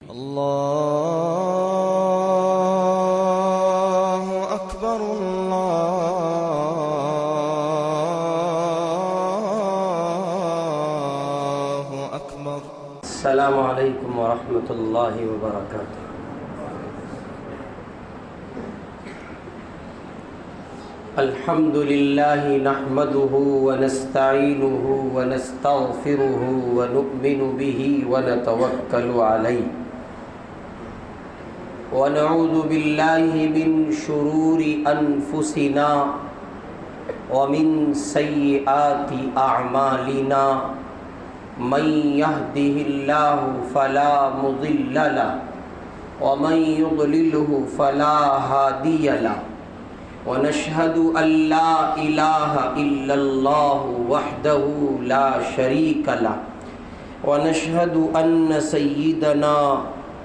الله أكبر الله أكبر. السلام عليكم ورحمة الله وبركاته. الحمد لله نحمده ونستعينه ونستغفره ونؤمن به ونتوكل عليه ونعوذ بالله من شرور أنفسنا ومن سيئات أعمالنا من يهده الله فلا مضل له ومن يضلله فلا هادي له ونشهد أن لا إله إلا الله وحده لا شريك له ونشهد أن سيدنا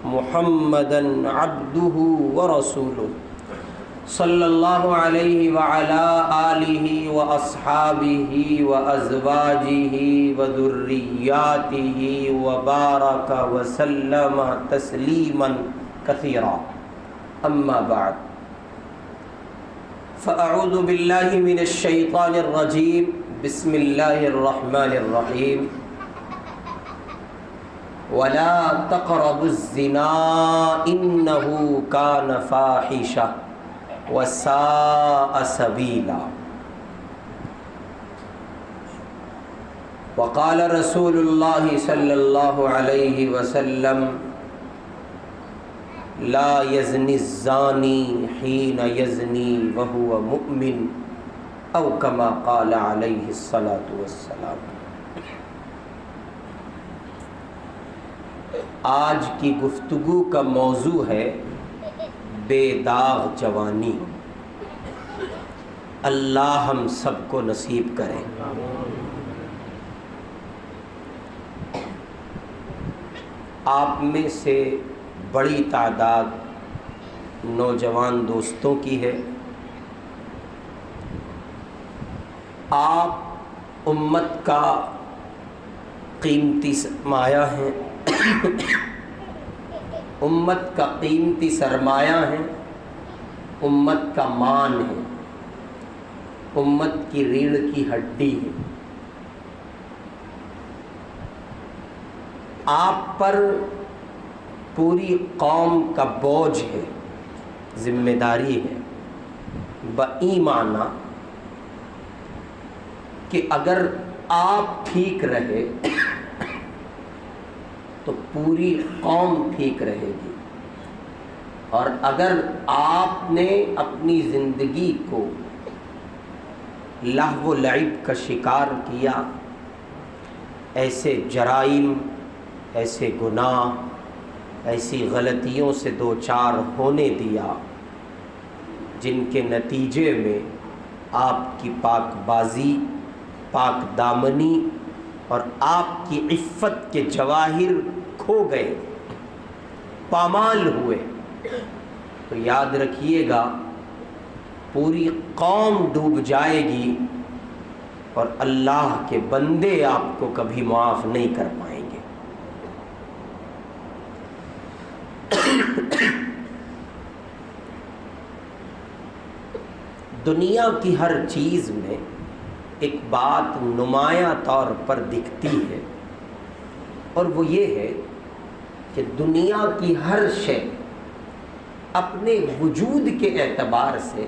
محمدا عبده ورسوله صلى الله عليه وعلى آله وأصحابه وأزواجه وذرياته وبارك وسلم تسليما كثيرا. أما بعد، فأعوذ بالله من الشيطان الرجيم. بسم الله الرحمن الرحيم. ولا تقربوا الزنا إنه كان فاحشة وساء سبيلا. وقال رسول الله صلى الله عليه وسلم: لا يزني الزاني حين يزني وهو مؤمن، او كما قال عليه الصلاة والسلام. آج کی گفتگو کا موضوع ہے بے داغ جوانی. اللہ ہم سب کو نصیب کرے. آپ میں سے بڑی تعداد نوجوان دوستوں کی ہے. آپ امت کا قیمتی سرمایہ ہیں، امت کا قیمتی سرمایہ ہیں، امت کا مان ہے، امت کی ریڑھ کی ہڈی ہے. آپ پر پوری قوم کا بوجھ ہے، ذمہ داری ہے، بایمانہ کہ اگر آپ ٹھیک رہے تو پوری قوم ٹھیک رہے گی، اور اگر آپ نے اپنی زندگی کو لہو و لعب کا شکار کیا، ایسے جرائم، ایسے گناہ، ایسی غلطیوں سے دوچار ہونے دیا جن کے نتیجے میں آپ کی پاک بازی، پاک دامنی اور آپ کی عفت کے جواہر کھو گئے، پامال ہوئے، تو یاد رکھیے گا پوری قوم ڈوب جائے گی اور اللہ کے بندے آپ کو کبھی معاف نہیں کر پائیں گے. دنیا کی ہر چیز میں ایک بات نمایاں طور پر دکھتی ہے، اور وہ یہ ہے کہ دنیا کی ہر شے اپنے وجود کے اعتبار سے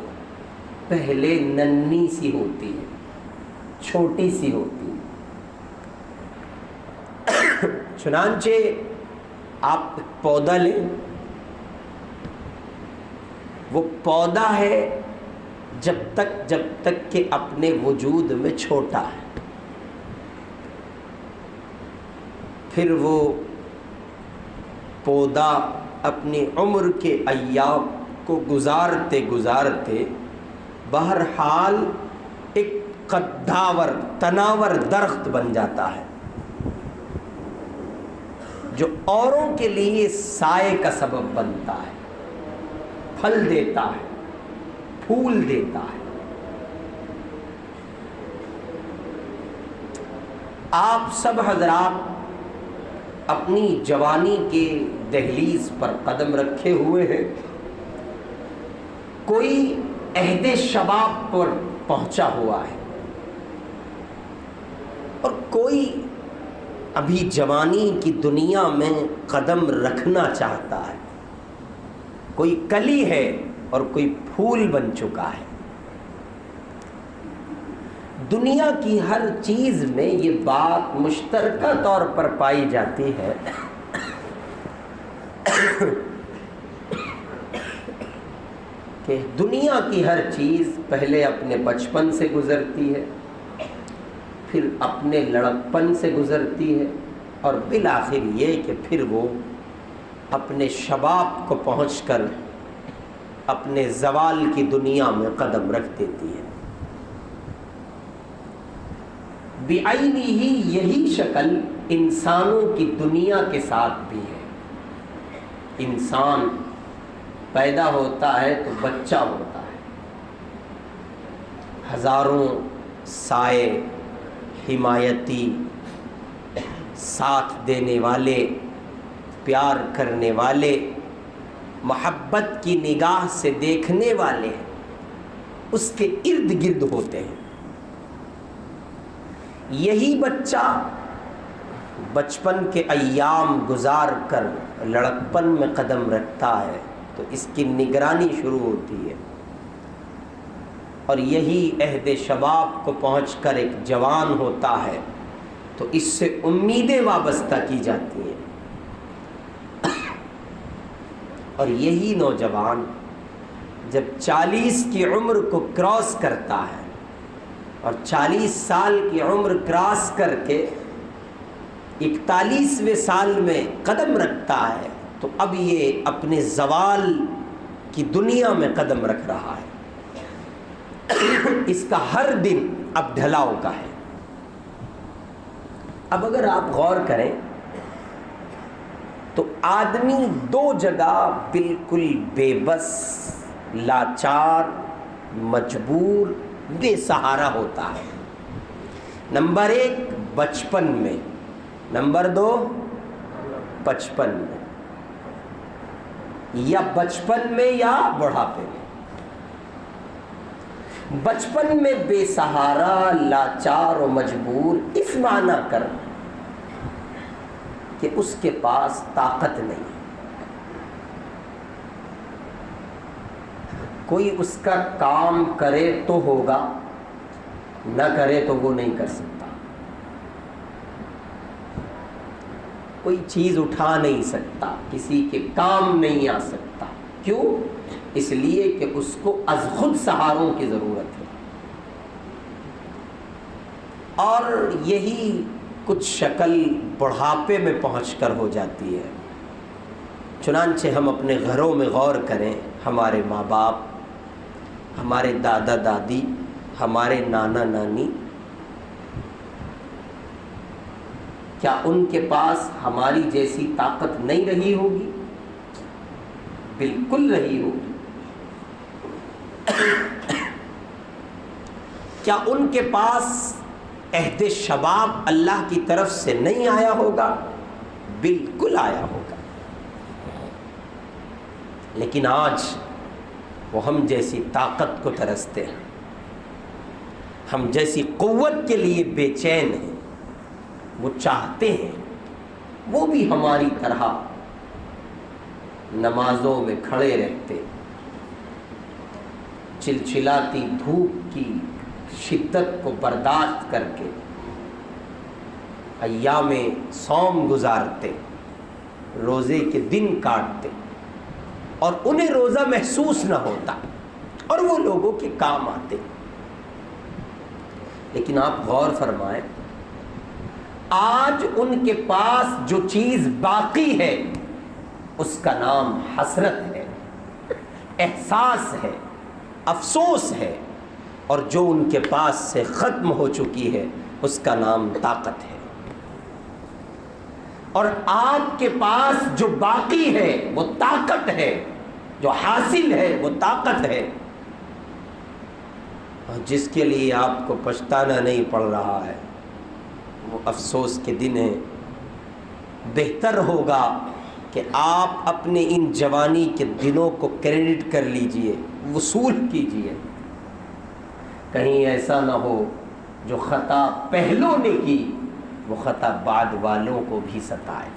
پہلے ننھی سی ہوتی ہے، چھوٹی سی ہوتی ہے. چنانچہ آپ ایک پودا لیں، وہ پودا ہے جب تک کہ اپنے وجود میں چھوٹا ہے. پھر وہ پودا اپنی عمر کے ایام کو گزارتے گزارتے بہرحال ایک قداور تناور درخت بن جاتا ہے، جو اوروں کے لیے سائے کا سبب بنتا ہے، پھل دیتا ہے، پھول دیتا ہے. آپ سب حضرات اپنی جوانی کے دہلیز پر قدم رکھے ہوئے ہیں، کوئی عہد شباب پر پہنچا ہوا ہے، اور کوئی ابھی جوانی کی دنیا میں قدم رکھنا چاہتا ہے، کوئی کلی ہے اور کوئی پھول بن چکا ہے۔ دنیا کی ہر چیز میں یہ بات مشترکہ طور پر پائی جاتی ہے کہ دنیا کی ہر چیز پہلے اپنے بچپن سے گزرتی ہے، پھر اپنے لڑکپن سے گزرتی ہے، اور بالآخر یہ کہ پھر وہ اپنے شباب کو پہنچ کر اپنے زوال کی دنیا میں قدم رکھ دیتی ہے۔ بعینہ ہی یہی شکل انسانوں کی دنیا کے ساتھ بھی ہے۔ انسان پیدا ہوتا ہے تو بچہ ہوتا ہے، ہزاروں سائے، حمایتی، ساتھ دینے والے، پیار کرنے والے، محبت کی نگاہ سے دیکھنے والے اس کے ارد گرد ہوتے ہیں۔ یہی بچہ بچپن کے ایام گزار کر لڑکپن میں قدم رکھتا ہے تو اس کی نگرانی شروع ہوتی ہے، اور یہی عہد شباب کو پہنچ کر ایک جوان ہوتا ہے تو اس سے امیدیں وابستہ کی جاتی ہیں، اور یہی نوجوان جب 40 کی عمر کو کراس کرتا ہے اور 40 سال کی عمر کراس کر کے 41ویں سال میں قدم رکھتا ہے تو اب یہ اپنے زوال کی دنیا میں قدم رکھ رہا ہے۔ اس کا ہر دن اب ڈھلاؤ کا ہے۔ اب اگر آپ غور کریں تو آدمی دو جگہ بالکل بے بس، لاچار، مجبور، بے سہارا ہوتا ہے۔ نمبر 1 بچپن میں، نمبر 2 بچپن میں، یا بچپن میں یا بڑھاپے میں۔ بچپن میں بے سہارا، لاچار و مجبور اس معنی کر کہ اس کے پاس طاقت نہیں، کوئی اس کا کام کرے تو ہوگا، نہ کرے تو وہ نہیں کر سکتا، کوئی چیز اٹھا نہیں سکتا، کسی کے کام نہیں آ سکتا۔ کیوں؟ اس لیے کہ اس کو از خود سہاروں کی ضرورت ہے۔ اور یہی کچھ شکل بڑھاپے میں پہنچ کر ہو جاتی ہے۔ چنانچہ ہم اپنے گھروں میں غور کریں، ہمارے ماں باپ، ہمارے دادا دادی، ہمارے نانا نانی، کیا ان کے پاس ہماری جیسی طاقت نہیں رہی ہوگی؟ بالکل رہی ہوگی۔ کیا ان کے پاس عہد شباب اللہ کی طرف سے نہیں آیا ہوگا؟ بالکل آیا ہوگا۔ لیکن آج وہ ہم جیسی طاقت کو ترستے ہیں، ہم جیسی قوت کے لیے بے چین ہیں، وہ چاہتے ہیں وہ بھی ہماری طرح نمازوں میں کھڑے رہتے، چلچلاتی دھوپ کی شدت کو برداشت کر کے ایام صوم گزارتے، روزے کے دن کاٹتے، اور انہیں روزہ محسوس نہ ہوتا اور وہ لوگوں کے کام آتے۔ لیکن آپ غور فرمائیں، آج ان کے پاس جو چیز باقی ہے اس کا نام حسرت ہے، احساس ہے، افسوس ہے، اور جو ان کے پاس سے ختم ہو چکی ہے اس کا نام طاقت ہے۔ اور آپ کے پاس جو باقی ہے وہ طاقت ہے، جو حاصل ہے وہ طاقت ہے، اور جس کے لیے آپ کو پچھتانا نہیں پڑ رہا ہے، وہ افسوس کے دن ہے۔ بہتر ہوگا کہ آپ اپنے ان جوانی کے دنوں کو کریڈٹ کر لیجئے، وصول کیجئے، کہیں ایسا نہ ہو جو خطا پہلوں نے کی وہ خطا بعد والوں کو بھی ستائے۔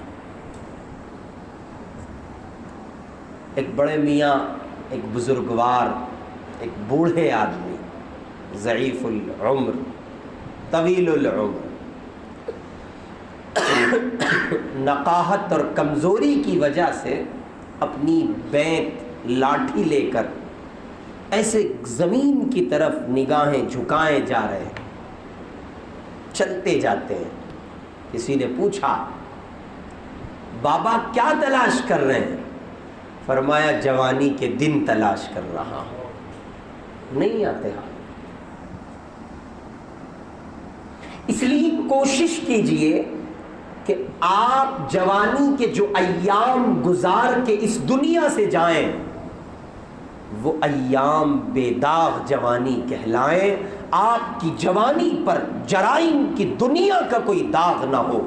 ایک بڑے میاں، ایک بزرگوار، ایک بوڑھے آدمی، ضعیف العمر، طویل العمر، نقاہت اور کمزوری کی وجہ سے اپنی بیت لاٹھی لے کر ایسے زمین کی طرف نگاہیں جھکائے جا رہے ہیں، چلتے جاتے ہیں۔ کسی نے پوچھا بابا کیا تلاش کر رہے ہیں؟ فرمایا جوانی کے دن تلاش کر رہا ہوں۔ نہیں آتے ہاں، اس لیے کوشش کیجئے کہ آپ جوانی کے جو ایام گزار کے اس دنیا سے جائیں وہ ایام بے داغ جوانی کہلائیں، آپ کی جوانی پر جرائم کی دنیا کا کوئی داغ نہ ہو،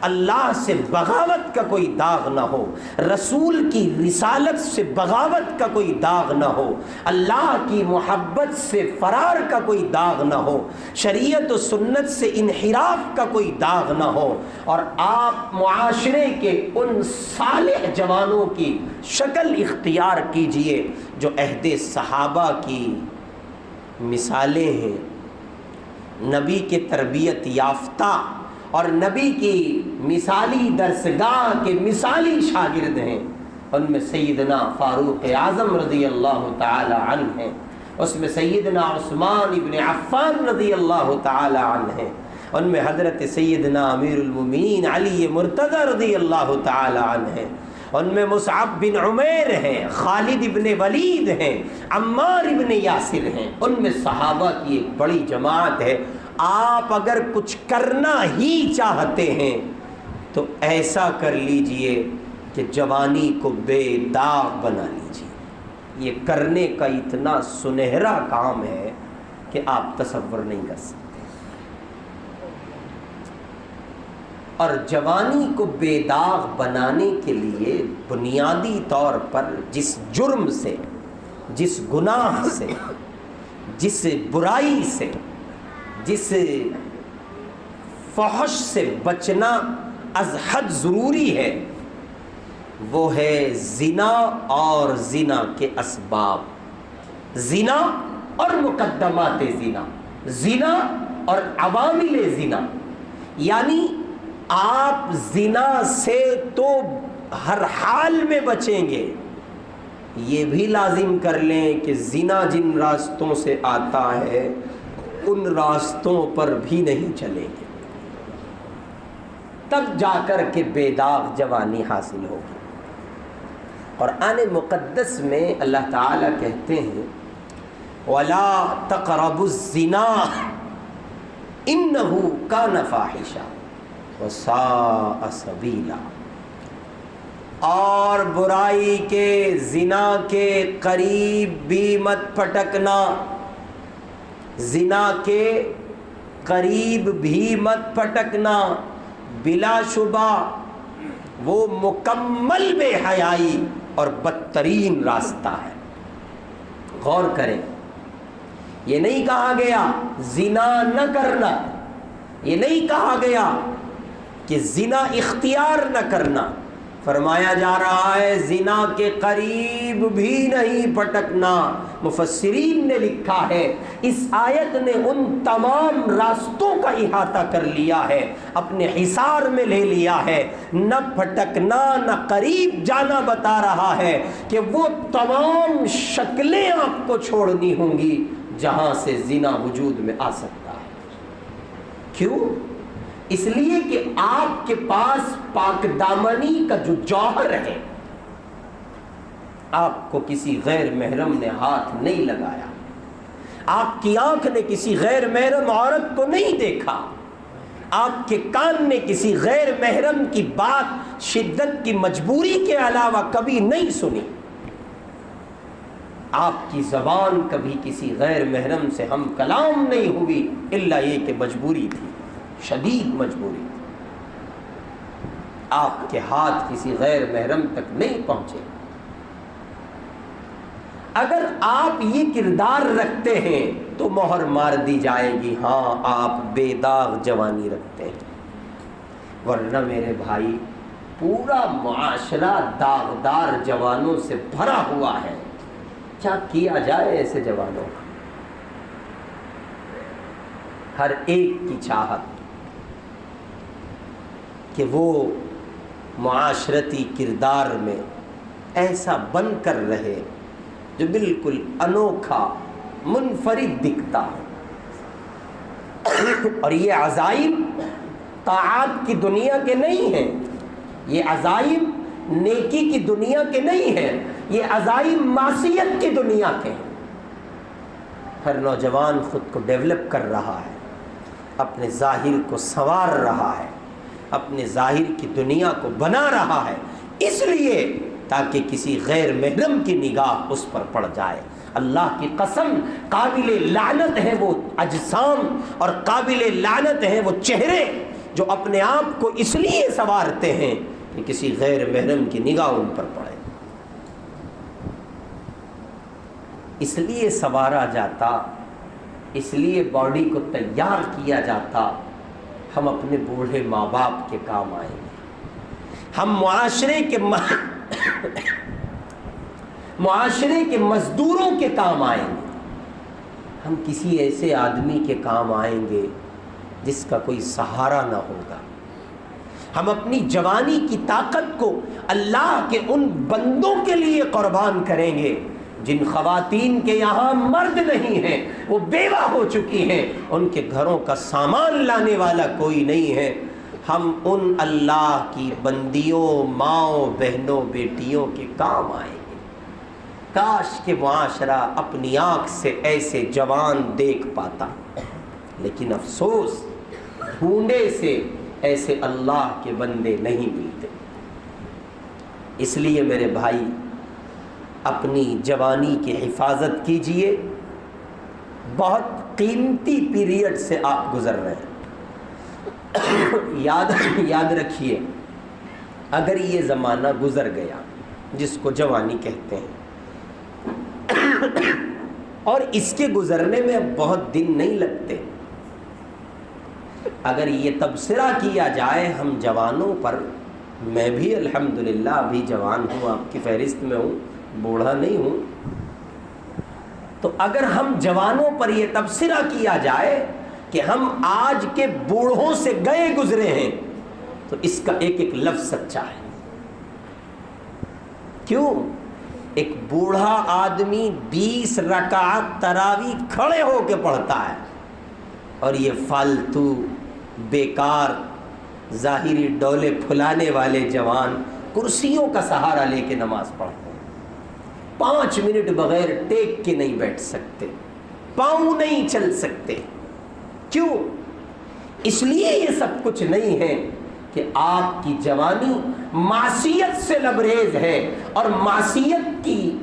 اللہ سے بغاوت کا کوئی داغ نہ ہو، رسول کی رسالت سے بغاوت کا کوئی داغ نہ ہو، اللہ کی محبت سے فرار کا کوئی داغ نہ ہو، شریعت و سنت سے انحراف کا کوئی داغ نہ ہو، اور آپ معاشرے کے ان صالح جوانوں کی شکل اختیار کیجئے جو عہد صحابہ کی مثالیں ہیں، نبی کے تربیت یافتہ اور نبی کی مثالی درسگاہ کے مثالی شاگرد ہیں۔ ان میں سیدنا فاروق اعظم رضی اللہ تعالی عنہ ہیں، اس میں سیدنا عثمان ابن عفان رضی اللہ تعالی عنہ ہیں، ان میں حضرت سیدنا امیر المومنین علی مرتضی رضی اللہ تعالی عنہ ہیں، ان میں مصعب بن عمیر ہیں، خالد ابن ولید ہیں، عمار ابن یاسر ہیں، ان میں صحابہ کی ایک بڑی جماعت ہے۔ آپ اگر کچھ کرنا ہی چاہتے ہیں تو ایسا کر لیجئے کہ جوانی کو بے داغ بنا لیجئے۔ یہ کرنے کا اتنا سنہرا کام ہے کہ آپ تصور نہیں کر سکتے۔ اور جوانی کو بے داغ بنانے کے لیے بنیادی طور پر جس جرم سے، جس گناہ سے، جس برائی سے، جس فحش سے بچنا از حد ضروری ہے وہ ہے زنا اور زنا کے اسباب، زنا اور مقدمات زنا، زنا اور عوامل زنا۔ یعنی آپ زنا سے تو ہر حال میں بچیں گے، یہ بھی لازم کر لیں کہ زنا جن راستوں سے آتا ہے ان راستوں پر بھی نہیں چلیں گے، تب جا کر کے بے داغ جوانی حاصل ہوگی۔ قرآن مقدس میں اللہ تعالیٰ کہتے ہیں وَلَا تَقْرَبُوا الزِّنَا إِنَّهُ كَانَ فَاحِشًا وَسَاءَ سَبِيلًا، اور برائی کے، زنا کے قریب بھی مت پھٹکنا، زنا کے قریب بھی مت پھٹکنا، بلا شبہ وہ مکمل بے حیائی اور بدترین راستہ ہے۔ غور کریں، یہ نہیں کہا گیا زنا نہ کرنا، یہ نہیں کہا گیا کہ زنا اختیار نہ کرنا، فرمایا جا رہا ہے زنا کے قریب بھی نہیں پھٹکنا۔ مفسرین نے لکھا ہے اس آیت نے ان تمام راستوں کا احاطہ کر لیا ہے، اپنے حصار میں لے لیا ہے، نہ پھٹکنا نہ قریب جانا بتا رہا ہے کہ وہ تمام شکلیں آپ کو چھوڑنی ہوں گی جہاں سے زنا وجود میں آ سکتا ہے۔ کیوں؟ اس لیے کہ آپ کے پاس پاک دامنی کا جو جوہر ہے، آپ کو کسی غیر محرم نے ہاتھ نہیں لگایا، آپ کی آنکھ نے کسی غیر محرم عورت کو نہیں دیکھا، آپ کے کان نے کسی غیر محرم کی بات شدت کی مجبوری کے علاوہ کبھی نہیں سنی، آپ کی زبان کبھی کسی غیر محرم سے ہم کلام نہیں ہوئی الا یہ کہ مجبوری تھی، شدید مجبوری تھی۔ آپ کے ہاتھ کسی غیر محرم تک نہیں پہنچے. اگر آپ یہ کردار رکھتے ہیں تو مہر مار دی جائے گی، ہاں آپ بے داغ جوانی رکھتے ہیں. ورنہ میرے بھائی پورا معاشرہ داغدار جوانوں سے بھرا ہوا ہے. کیا کیا جائے ایسے جوانوں کا؟ ہر ایک کی چاہت کہ وہ معاشرتی کردار میں ایسا بن کر رہے جو بالکل انوکھا منفرد دکھتا ہے. اور یہ عزائم طاعات کی دنیا کے نہیں ہیں، یہ عزائم نیکی کی دنیا کے نہیں ہیں، یہ عزائم معصیت کی دنیا کے ہیں. ہر نوجوان خود کو ڈیولپ کر رہا ہے، اپنے ظاہر کو سنوار رہا ہے، اپنے ظاہر کی دنیا کو بنا رہا ہے، اس لیے تاکہ کسی غیر محرم کی نگاہ اس پر پڑ جائے. اللہ کی قسم قابل لعنت ہے وہ اجسام اور قابل لعنت ہیں وہ چہرے جو اپنے آپ کو اس لیے سنوارتے ہیں کہ کسی غیر محرم کی نگاہ ان پر پڑے. اس لیے سنوارا جاتا، اس لیے باڈی کو تیار کیا جاتا. ہم اپنے بوڑھے ماں باپ کے کام آئیں گے، ہم معاشرے کے مزدوروں کے کام آئیں گے، ہم کسی ایسے آدمی کے کام آئیں گے جس کا کوئی سہارا نہ ہوگا. ہم اپنی جوانی کی طاقت کو اللہ کے ان بندوں کے لیے قربان کریں گے جن خواتین کے یہاں مرد نہیں ہیں، وہ بیوہ ہو چکی ہیں، ان کے گھروں کا سامان لانے والا کوئی نہیں ہے. ہم ان اللہ کی بندیوں، ماؤں، بہنوں، بیٹیوں کے کام آئیں گے. کاش کہ معاشرہ اپنی آنکھ سے ایسے جوان دیکھ پاتا، لیکن افسوس ڈھونڈے سے ایسے اللہ کے بندے نہیں ملتے. اس لیے میرے بھائی اپنی جوانی کی حفاظت کیجئے. بہت قیمتی پیریڈ سے آپ گزر رہے ہیں. یاد رکھیے، اگر یہ زمانہ گزر گیا جس کو جوانی کہتے ہیں اور اس کے گزرنے میں اب بہت دن نہیں لگتے، اگر یہ تبصرہ کیا جائے ہم جوانوں پر، میں بھی الحمدللہ ابھی جوان ہوں، آپ کی فہرست میں ہوں، بوڑھا نہیں ہوں، تو اگر ہم جوانوں پر یہ تبصرہ کیا جائے کہ ہم آج کے بوڑھوں سے گئے گزرے ہیں تو اس کا ایک ایک لفظ سچا ہے. کیوں؟ ایک بوڑھا آدمی 20 رکعت تراویح کھڑے ہو کے پڑھتا ہے، اور یہ فالتو بیکار ظاہری ڈولے پھلانے والے جوان کرسیوں کا سہارا لے کے نماز پڑھتے ہیں. 5 منٹ بغیر ٹیک کے نہیں بیٹھ سکتے، پاؤں نہیں چل سکتے. کیوں؟ اس لیے یہ سب کچھ نہیں ہے کہ آپ کی جوانی معصیت سے لبریز ہے. اور معصیت کی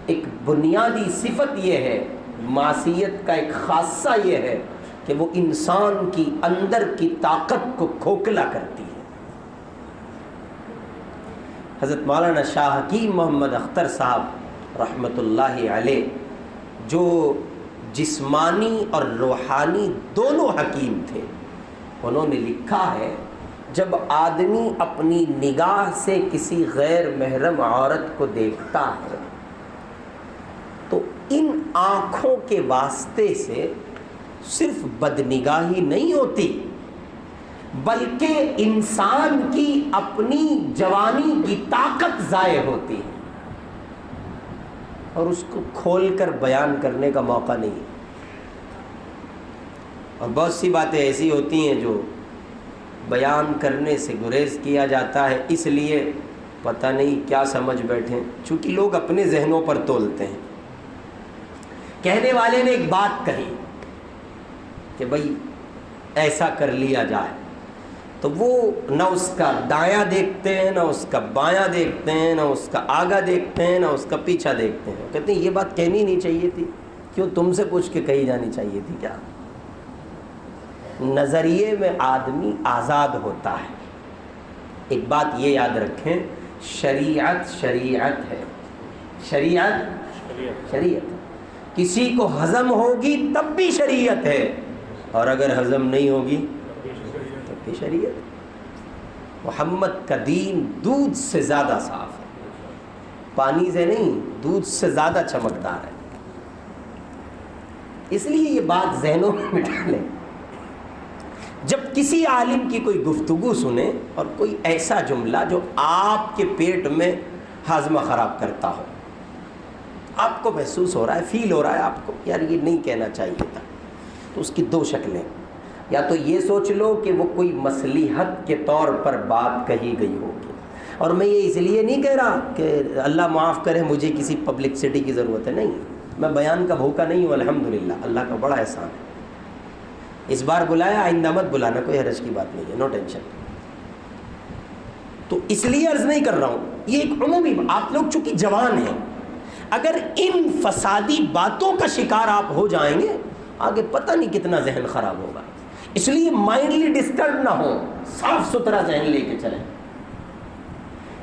ایک بنیادی صفت یہ ہے، معصیت کا ایک خاصہ یہ ہے کہ وہ انسان کی اندر کی طاقت کو کھوکھلا کرتی ہے. حضرت مولانا شاہ حکیم محمد اختر صاحب رحمۃ اللہ علیہ، جو جسمانی اور روحانی دونوں حکیم تھے، انہوں نے لکھا ہے جب آدمی اپنی نگاہ سے کسی غیر محرم عورت کو دیکھتا ہے تو ان آنکھوں کے واسطے سے صرف بدنگاہی نہیں ہوتی، بلکہ انسان کی اپنی جوانی کی طاقت ضائع ہوتی ہے اور اس کو کھول کر بیان کرنے کا موقع نہیں. اور بہت سی باتیں ایسی ہوتی ہیں جو بیان کرنے سے گریز کیا جاتا ہے، اس لیے پتہ نہیں کیا سمجھ بیٹھے، چونکہ لوگ اپنے ذہنوں پر تولتے ہیں. کہنے والے نے ایک بات کہی کہ بھائی ایسا کر لیا جائے، تو وہ نہ اس کا دایاں دیکھتے ہیں، نہ اس کا بایاں دیکھتے ہیں، نہ اس کا آگا دیکھتے ہیں، نہ اس کا پیچھا دیکھتے ہیں. کہتے ہیں یہ بات کہنی نہیں چاہیے تھی. کیوں؟ تم سے پوچھ کے کہی جانی چاہیے تھی کیا؟ نظریے میں آدمی آزاد ہوتا ہے، ایک بات یہ یاد رکھیں، شریعت شریعت ہے، شریعت کسی کو ہضم ہوگی تب بھی شریعت ہے، اور اگر ہضم نہیں ہوگی تب بھی شریعت ہے۔ محمد کا دین دودھ سے زیادہ صاف ہے، پانی سے نہیں، دودھ سے زیادہ چمکدار ہے۔ اس لیے یہ بات ذہنوں میں بٹھا لیں، جب کسی عالم کی کوئی گفتگو سنیں اور کوئی ایسا جملہ جو آپ کے پیٹ میں ہاضمہ خراب کرتا ہو، آپ کو محسوس ہو رہا ہے، فیل ہو رہا ہے آپ کو یار یہ نہیں کہنا چاہیے تھا، تو اس کی دو شکلیں، یا تو یہ سوچ لو کہ وہ کوئی مصلحت کے طور پر بات کہی گئی ہوگی، اور میں یہ اس لیے نہیں کہہ رہا کہ اللہ معاف کرے مجھے کسی پبلکسٹی کی ضرورت ہے، نہیں، میں بیان کا بھوکا نہیں ہوں، الحمدللہ اللہ کا بڑا احسان ہے۔ اس بار بلایا، آئندہ مت بلانا، کوئی حرج کی بات نہیں ہے، نو ٹینشن۔ تو اس لیے عرض نہیں کر رہا ہوں، یہ ایک عمومی، آپ لوگ چونکہ جوان ہیں، اگر ان فسادی باتوں کا شکار آپ ہو جائیں گے آگے پتہ نہیں کتنا ذہن خراب ہوگا، اس لیے مائنڈلی ڈسٹرب نہ ہو، صاف ستھرا ذہن لے کے چلیں۔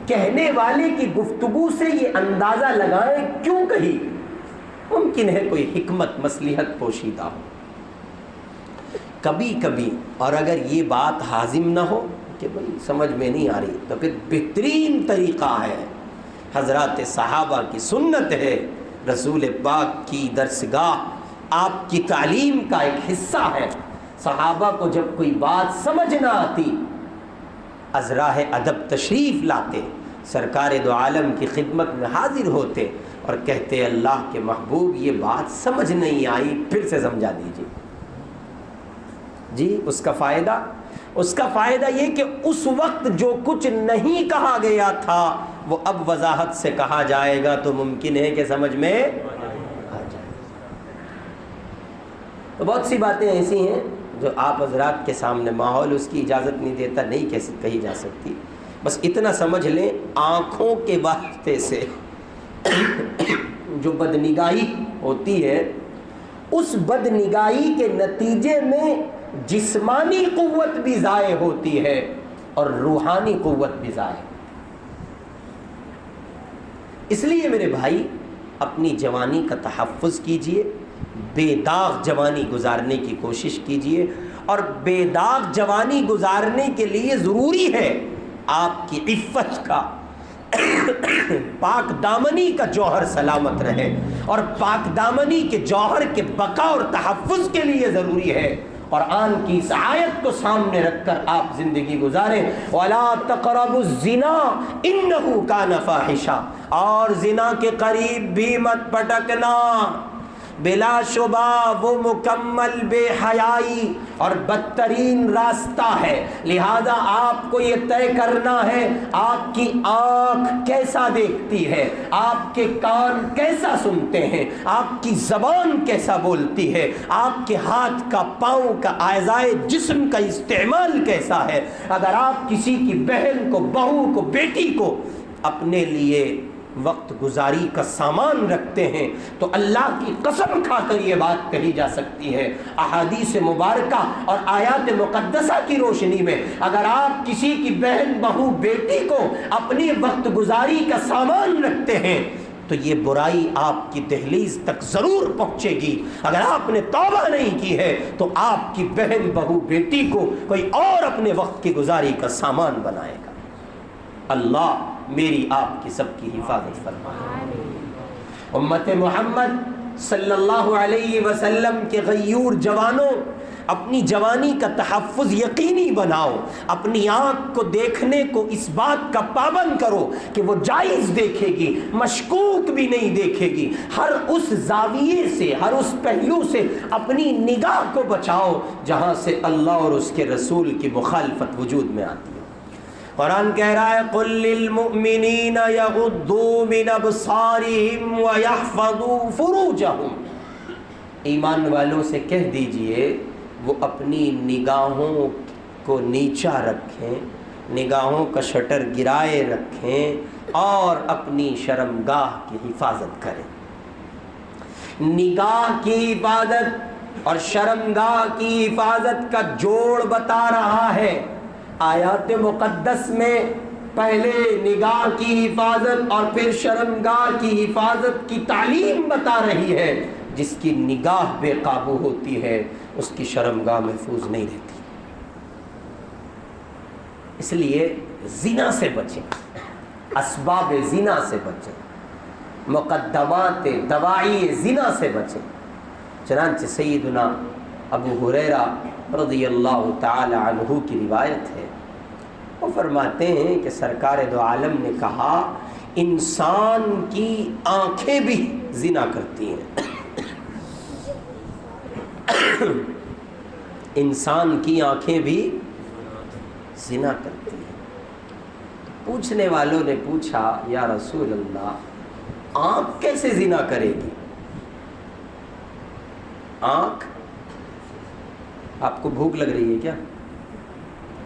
کہنے والے کی گفتگو سے یہ اندازہ لگائیں کیوں کہی، ممکن ہے کوئی حکمت مصلحت پوشیدہ ہو کبھی کبھی، اور اگر یہ بات حازم نہ ہو کہ بھئی سمجھ میں نہیں آ رہی، تو پھر بہترین طریقہ ہے، حضرات صحابہ کی سنت ہے، رسول پاک کی درسگاہ آپ کی تعلیم کا ایک حصہ ہے۔ صحابہ کو جب کوئی بات سمجھ نہ آتی، از راہ ادب تشریف لاتے، سرکار دو عالم کی خدمت میں حاضر ہوتے اور کہتے اللہ کے محبوب یہ بات سمجھ نہیں آئی، پھر سے سمجھا دیجیے۔ جی اس کا فائدہ یہ کہ اس وقت جو کچھ نہیں کہا گیا تھا وہ اب وضاحت سے کہا جائے گا تو ممکن ہے کہ سمجھ میں آ جائے۔ تو بہت سی باتیں ایسی ہیں جو آپ حضرات کے سامنے ماحول اس کی اجازت نہیں دیتا، نہیں کہی جا سکتی، بس اتنا سمجھ لیں آنکھوں کے واسطے سے جو بدنگاہی ہوتی ہے، اس بدنگاہی کے نتیجے میں جسمانی قوت بھی ضائع ہوتی ہے اور روحانی قوت بھی ضائع۔ اس لیے میرے بھائی اپنی جوانی کا تحفظ کیجئے، بے داغ جوانی گزارنے کی کوشش کیجئے، اور بے داغ جوانی گزارنے کے لیے ضروری ہے آپ کی عفت کا، پاک دامنی کا جوہر سلامت رہے، اور پاک دامنی کے جوہر کے بقا اور تحفظ کے لیے ضروری ہے قرآن کی اس آیت کو سامنے رکھ کر آپ زندگی گزاریں، وَلَا تَقْرَبُوا الزِّنَا إِنَّهُ كَانَ فَاحِشًا، اور زنا کے قریب بھی مت پٹکنا، بلا شبہ وہ مکمل بے حیائی اور بدترین راستہ ہے۔ لہذا آپ کو یہ طے کرنا ہے آپ کی آنکھ کیسا دیکھتی ہے، آپ کے کان کیسا سنتے ہیں، آپ کی زبان کیسا بولتی ہے، آپ کے ہاتھ کا، پاؤں کا، اعضائے جسم کا استعمال کیسا ہے۔ اگر آپ کسی کی بہن کو، بہو کو، بیٹی کو اپنے لیے وقت گزاری کا سامان رکھتے ہیں تو اللہ کی قسم کھا کر یہ بات کہی جا سکتی ہے، احادیث مبارکہ اور آیات مقدسہ کی روشنی میں، اگر آپ کسی کی بہن، بہو، بیٹی کو اپنی وقت گزاری کا سامان رکھتے ہیں تو یہ برائی آپ کی دہلیز تک ضرور پہنچے گی۔ اگر آپ نے توبہ نہیں کی ہے تو آپ کی بہن، بہو، بیٹی کو کوئی اور اپنے وقت کی گزاری کا سامان بنائے گا۔ اللہ میری آپ کی سب کی حفاظت فرمائے۔ امت محمد صلی اللہ علیہ وسلم کے غیور جوانوں، اپنی جوانی کا تحفظ یقینی بناؤ، اپنی آنکھ کو دیکھنے کو اس بات کا پابند کرو کہ وہ جائز دیکھے گی، مشکوک بھی نہیں دیکھے گی، ہر اس زاویے سے، ہر اس پہلو سے اپنی نگاہ کو بچاؤ جہاں سے اللہ اور اس کے رسول کی مخالفت وجود میں آتی ہے۔ قرآن کہہ رہا ہے قُل لِّلْمُؤْمِنِينَ يَغُضُّوا مِنْ أَبْصَارِهِمْ وَيَحْفَظُوا فُرُوجَهُمْ، ایمان والوں سے کہہ دیجئے وہ اپنی نگاہوں کو نیچا رکھیں، نگاہوں کا شٹر گرائے رکھیں اور اپنی شرمگاہ کی حفاظت کریں۔ نگاہ کی حفاظت اور شرمگاہ کی حفاظت کا جوڑ بتا رہا ہے آیات مقدس میں پہلے نگاہ کی حفاظت اور پھر شرمگاہ کی حفاظت کی تعلیم بتا رہی ہے. جس کی نگاہ بے قابو ہوتی ہے اس کی شرمگاہ محفوظ نہیں رہتی. اس لیے زنا سے بچیں، اسباب زنا سے بچیں، مقدمات دواعی زنا سے بچیں. چنانچہ سیدنا ابو ہریرہ رضی اللہ تعالی عنہ کی روایت ہے، وہ فرماتے ہیں کہ سرکار دو عالم نے کہا انسان کی آنکھیں بھی زنا کرتی ہیں. انسان کی آنکھیں بھی زنا کرتی ہیں. پوچھنے والوں نے پوچھا یا رسول اللہ آنکھ کیسے زنا کرے گی؟ آنکھ، آپ کو بھوک لگ رہی ہے کیا؟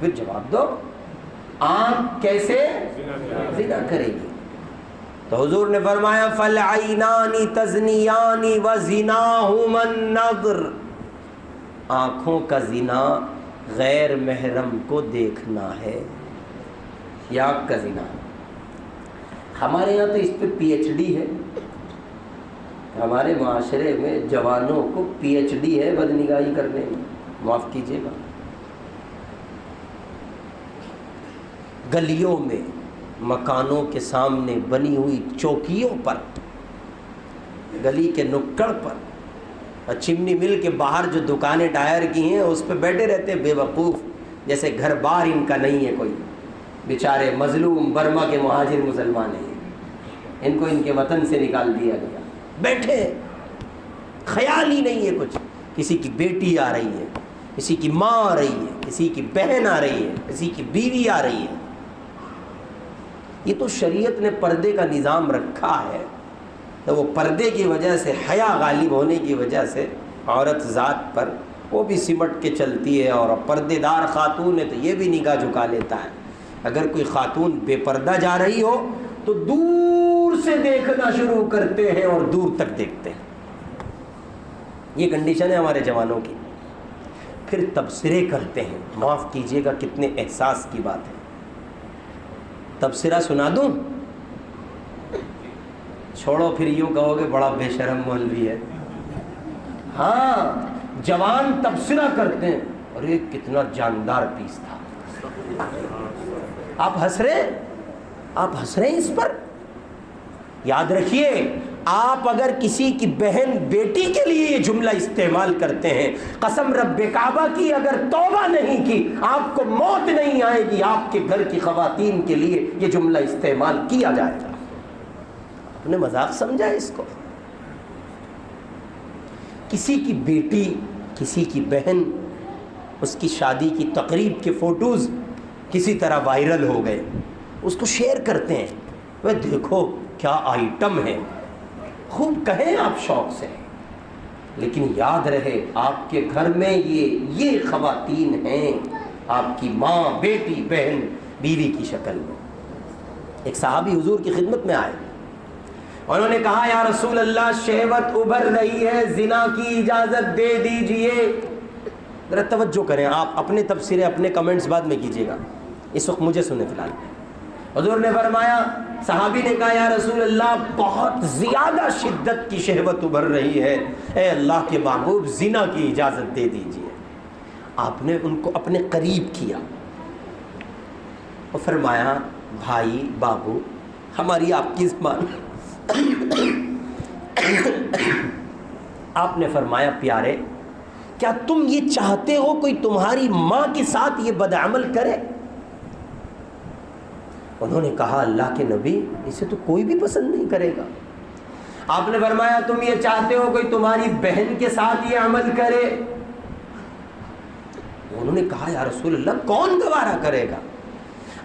پھر جواب دو، آنکھ کیسے زنا کرے گی؟ تو حضور نے فرمایا فالعینان تزنیان وزناہما النظر، آنکھوں کا زنا غیر محرم کو دیکھنا ہے. یہ آنکھ کا زنا. ہمارے یہاں تو اس پہ پی ایچ ڈی ہے، ہمارے معاشرے میں جوانوں کو پی ایچ ڈی ہے بدنگاہی کرنے میں. معاف کیجیے گا، گلیوں میں، مکانوں کے سامنے بنی ہوئی چوکیوں پر، گلی کے نکڑ پر اور چمنی مل کے باہر جو دکانیں ٹائر کی ہیں اس پہ بیٹھے رہتے ہیں بے وقوف، جیسے گھر بار ان کا نہیں ہے کوئی. بیچارے مظلوم برما کے مہاجر مسلمان ہیں، ان کو ان کے وطن سے نکال دیا گیا، بیٹھے خیال ہی نہیں ہے کچھ. کسی کی بیٹی آ رہی ہے، کسی کی ماں آ رہی ہے، کسی کی بہن آ رہی ہے، کسی کی بیوی آ رہی ہے. یہ تو شریعت نے پردے کا نظام رکھا ہے، تو وہ پردے کی وجہ سے، حیا غالب ہونے کی وجہ سے عورت ذات پر وہ بھی سمٹ کے چلتی ہے. اور پردے دار خاتون ہے تو یہ بھی نگاہ جھکا لیتا ہے. اگر کوئی خاتون بے پردہ جا رہی ہو تو دور سے دیکھنا شروع کرتے ہیں اور دور تک دیکھتے ہیں. یہ کنڈیشن ہے ہمارے جوانوں کی. پھر تبصرے کرتے ہیں. معاف کیجیے گا کتنے احساس کی بات ہے. تبصرہ سنا دوں؟ چھوڑو پھر یوں کہو گے بڑا بے شرم مولوی ہے. ہاں، جوان تبصرہ کرتے ہیں، ارے کتنا جاندار پیس تھا. آپ ہنس رہے ہیں، آپ ہنس رہے ہیں اس پر. یاد رکھیے، آپ اگر کسی کی بہن بیٹی کے لیے یہ جملہ استعمال کرتے ہیں، قسم رب کعبہ کی اگر توبہ نہیں کی آپ کو موت نہیں آئے گی. آپ کے گھر کی خواتین کے لیے یہ جملہ استعمال کیا جائے گا. آپ نے مذاق سمجھا اس کو؟ کسی کی بیٹی، کسی کی بہن، اس کی شادی کی تقریب کے فوٹوز کسی طرح وائرل ہو گئے، اس کو شیئر کرتے ہیں. وہ دیکھو کیا آئٹم ہے، خوب کہیں آپ شوق سے، لیکن یاد رہے آپ کے گھر میں یہ خواتین ہیں، آپ کی ماں، بیٹی، بہن، بیوی کی شکل میں. ایک صحابی حضور کی خدمت میں آئے، انہوں نے کہا یا رسول اللہ شہوت ابھر رہی ہے، زنا کی اجازت دے دیجئے. ذرا توجہ کریں، آپ اپنے تبصرے اپنے کمنٹس بعد میں کیجیے گا، اس وقت مجھے سنیں فی الحال. حضور نے فرمایا، صحابی نے کہا یا رسول اللہ بہت زیادہ شدت کی شہوت ابھر رہی ہے، اے اللہ کے محبوب زنا کی اجازت دے دیجئے. آپ نے ان کو اپنے قریب کیا اور فرمایا بھائی، بابو، ہماری آپ کی زبان. آپ نے فرمایا پیارے، کیا تم یہ چاہتے ہو کوئی تمہاری ماں کے ساتھ یہ بدعمل کرے؟ انہوں نے کہا اللہ کے نبی، اسے تو کوئی بھی پسند نہیں کرے گا. آپ نے فرمایا تم یہ چاہتے ہو کوئی تمہاری بہن کے ساتھ یہ عمل کرے؟ انہوں نے کہا یا رسول اللہ کون گوارا کرے گا؟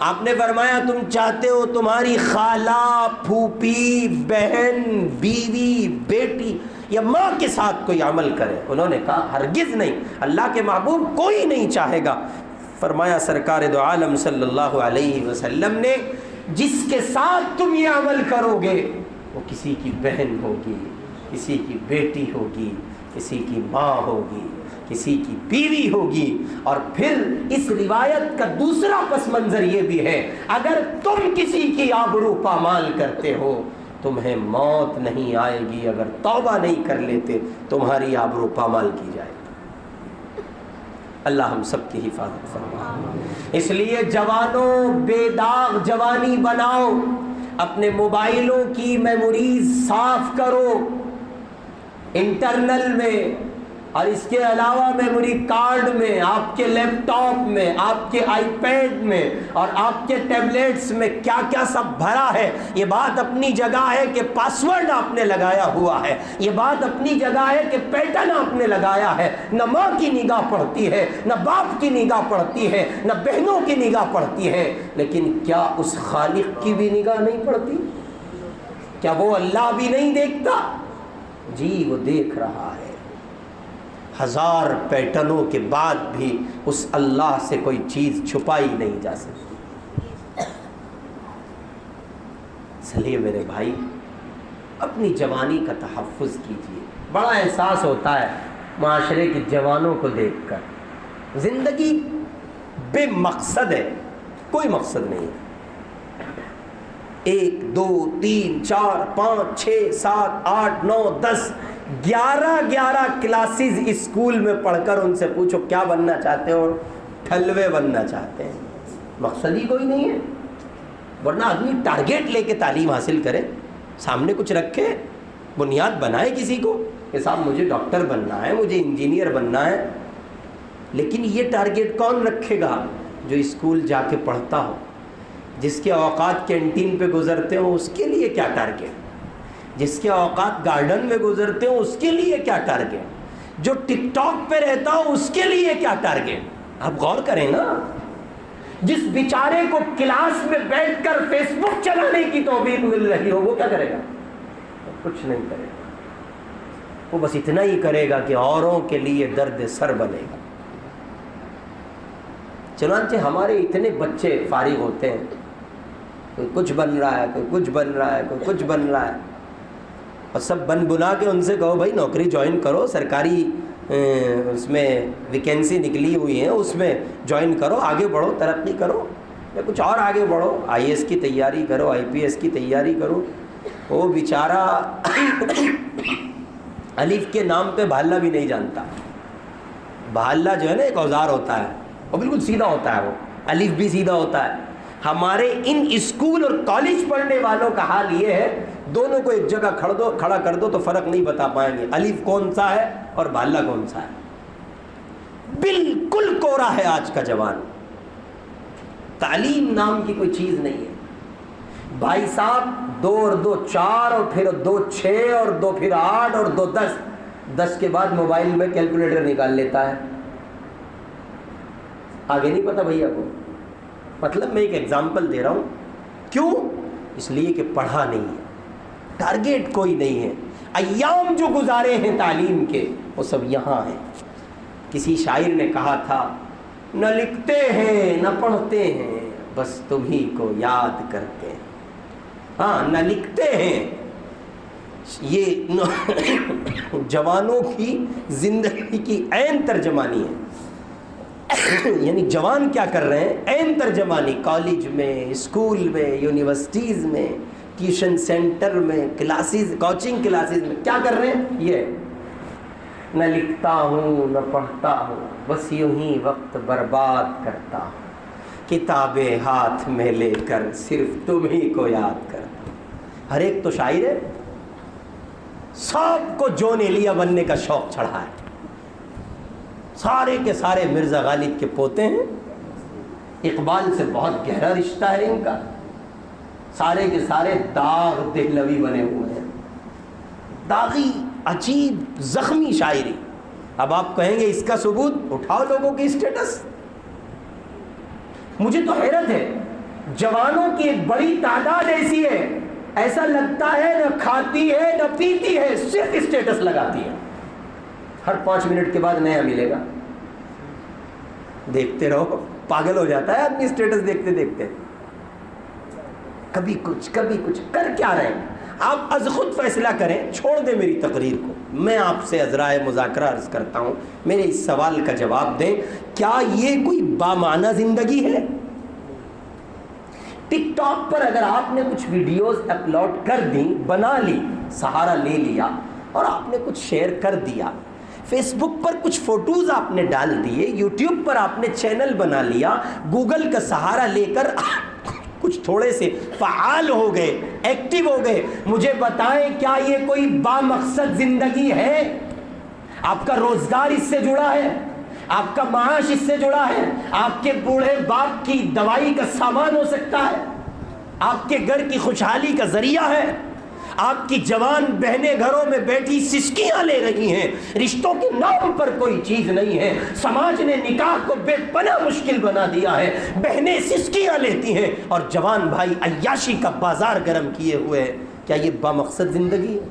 آپ نے فرمایا تم چاہتے ہو تمہاری خالہ، پھوپھی، بہن، بیوی، بیٹی یا ماں کے ساتھ کوئی عمل کرے؟ انہوں نے کہا ہرگز نہیں، اللہ کے محبوب کوئی نہیں چاہے گا. فرمایا سرکار دو عالم صلی اللہ علیہ وسلم نے جس کے ساتھ تم یہ عمل کرو گے وہ کسی کی بہن ہوگی، کسی کی بیٹی ہوگی، کسی کی ماں ہوگی، کسی کی بیوی ہوگی. اور پھر اس روایت کا دوسرا پس منظر یہ بھی ہے، اگر تم کسی کی آبرو پامال کرتے ہو تمہیں موت نہیں آئے گی، اگر توبہ نہیں کر لیتے تمہاری آبرو پامال کی جائے گی. اللہ ہم سب کی حفاظت فرمائے. اس لیے جوانوں، بے داغ جوانی بناؤ، اپنے موبائلوں کی میموریز صاف کرو انٹرنل میں، اور اس کے علاوہ میموری کارڈ میں، آپ کے لیپ ٹاپ میں، آپ کے آئی پیڈ میں اور آپ کے ٹیبلیٹس میں کیا کیا سب بھرا ہے. یہ بات اپنی جگہ ہے کہ پاسورڈ آپ نے لگایا ہوا ہے، یہ بات اپنی جگہ ہے کہ پیٹرن آپ نے لگایا ہے. نہ ماں کی نگاہ پڑتی ہے، نہ باپ کی نگاہ پڑتی ہے، نہ بہنوں کی نگاہ پڑتی ہے، لیکن کیا اس خالق کی بھی نگاہ نہیں پڑتی؟ کیا وہ اللہ بھی نہیں دیکھتا؟ جی وہ دیکھ رہا ہے. ہزار پیٹرنوں کے بعد بھی اس اللہ سے کوئی چیز چھپائی نہیں جا سکتی. اس لیے میرے بھائی اپنی جوانی کا تحفظ کیجیے. بڑا احساس ہوتا ہے معاشرے کے جوانوں کو دیکھ کر، زندگی بے مقصد ہے، کوئی مقصد نہیں ہے. 1 2 3 4 5 6 7 8 9 10 11 کلاسز اسکول میں پڑھ کر ان سے پوچھو کیا بننا چاہتے ہو؟ ٹھلوے بننا چاہتے ہیں. مقصد ہی کوئی نہیں ہے. ورنہ آدمی ٹارگیٹ لے کے تعلیم حاصل کرے، سامنے کچھ رکھے، بنیاد بنائے کسی کو کہ صاحب مجھے ڈاکٹر بننا ہے، مجھے انجینئر بننا ہے. لیکن یہ ٹارگیٹ کون رکھے گا؟ جو اسکول جا کے پڑھتا ہو، جس کے اوقات کینٹین پہ گزرتے ہوں اس کے لیے کیا ٹارگیٹ، جس کے اوقات گارڈن میں گزرتے ہوں اس کے لیے کیا ٹارگیٹ، جو ٹک ٹاک پہ رہتا ہو اس کے لیے کیا ٹارگیٹ. آپ غور کریں نا، جس بیچارے کو کلاس میں بیٹھ کر فیس بک چلانے کی توفیق مل رہی ہو وہ کیا کرے گا؟ کچھ نہیں کرے گا. وہ بس اتنا ہی کرے گا کہ اوروں کے لیے درد سر بنے گا. چنانچہ ہمارے اتنے بچے فارغ ہوتے ہیں، کوئی کچھ بن رہا ہے، کوئی کچھ بن رہا ہے، کوئی کچھ بن رہا ہے، اور سب بن بنا کے ان سے کہو بھائی نوکری جوائن کرو، سرکاری اس میں ویکینسی نکلی ہوئی ہیں اس میں جوائن کرو، آگے بڑھو، ترقی کرو، یا کچھ اور آگے بڑھو، IAS کی تیاری کرو، IPS کی تیاری کرو. وہ بیچارہ الف کے نام پہ بھالا بھی نہیں جانتا. بھالا جو ہے نا ایک اوزار ہوتا ہے، وہ بالکل سیدھا ہوتا ہے، وہ الف بھی سیدھا ہوتا ہے. ہمارے ان اسکول اور کالج پڑھنے والوں کا حال یہ ہے، دونوں کو ایک جگہ کھڑا کر دو تو فرق نہیں بتا پائیں گے الف کون سا ہے اور بھالا کون سا ہے. بالکل کورا ہے آج کا جوان. تعلیم نام کی کوئی چیز نہیں ہے. بھائی صاحب 2 اور 2 4 اور پھر 2 6 اور 2 پھر 8 اور 2 10، 10 کے بعد موبائل میں کیلکولیٹر نکال لیتا ہے. آگے نہیں پتا بھیا کو. مطلب میں ایک ایگزامپل دے رہا ہوں. کیوں؟ اس لیے کہ پڑھا نہیں ہے، ٹارگیٹ کوئی نہیں ہے. ایام جو گزارے ہیں تعلیم کے وہ سب یہاں ہیں. کسی شاعر نے کہا تھا، نہ لکھتے ہیں نہ پڑھتے ہیں بس تمہیں کو یاد کرتے ہیں. ہاں نہ لکھتے ہیں، یہ جوانوں کی زندگی کی عین ترجمانی ہے. یعنی جوان کیا کر رہے ہیں؟ عین ترجمانی. کالج میں، اسکول میں، یونیورسٹیز میں، ٹیوشن سینٹر میں، کلاسز، کوچنگ کلاسز میں کیا کر رہے ہیں؟ یہ نہ لکھتا ہوں نہ پڑھتا ہوں بس یوں ہی وقت برباد کرتا ہوں، کتابیں ہاتھ میں لے کر صرف تمہیں کو یاد کرتا ہوں. ہر ایک تو شاعر ہے، سب کو جون ایلیا بننے کا شوق چڑھا ہے. سارے کے سارے مرزا غالب کے پوتے ہیں. اقبال سے بہت گہرا رشتہ ہے ان کا. سارے کے سارے داغ دہلوی بنے ہوئے ہیں. داغی، عجیب، زخمی شاعری. اب آپ کہیں گے اس کا ثبوت اٹھاؤ لوگوں کی اسٹیٹس. مجھے تو حیرت ہے، جوانوں کی ایک بڑی تعداد ایسی ہے، ایسا لگتا ہے نہ کھاتی ہے نہ پیتی ہے، صرف اسٹیٹس لگاتی ہے. ہر 5 منٹ کے بعد نیا ملے گا. دیکھتے رہو، پاگل ہو جاتا ہے آدمی اسٹیٹس دیکھتے دیکھتے. کبھی کچھ کبھی کچھ کر کیا رہے ہیں؟ آپ از خود فیصلہ کریں، چھوڑ دیں میری تقریر کو، میں آپ سے عذرائے مذاکرہ عرض کرتا ہوں، میرے اس سوال کا جواب دیں، کیا یہ کوئی بامعنی زندگی ہے؟ ٹک ٹاک پر اگر آپ نے کچھ ویڈیوز اپلوڈ کر دیں، بنا لی، سہارا لے لیا اور آپ نے کچھ شیئر کر دیا، فیس بک پر کچھ فوٹوز آپ نے ڈال دیے، یوٹیوب پر آپ نے چینل بنا لیا، گوگل کا سہارا لے کر کچھ تھوڑے سے فعال ہو گئے، ایکٹیو ہو گئے، مجھے بتائیں کیا یہ کوئی بامقصد زندگی ہے؟ آپ کا روزگار اس سے جڑا ہے، آپ کا معاش اس سے جڑا ہے، آپ کے بوڑھے باپ کی دوائی کا سامان ہو سکتا ہے، آپ کے گھر کی خوشحالی کا ذریعہ ہے، آپ کی جوان بہنیں گھروں میں بیٹھی سسکیاں لے رہی ہیں، رشتوں کے نام پر کوئی چیز نہیں ہے، سماج نے نکاح کو بے پناہ مشکل بنا دیا ہے، بہنیں سسکیاں لیتی ہیں اور جوان بھائی عیاشی کا بازار گرم کیے ہوئے ہیں، کیا یہ بامقصد زندگی ہے؟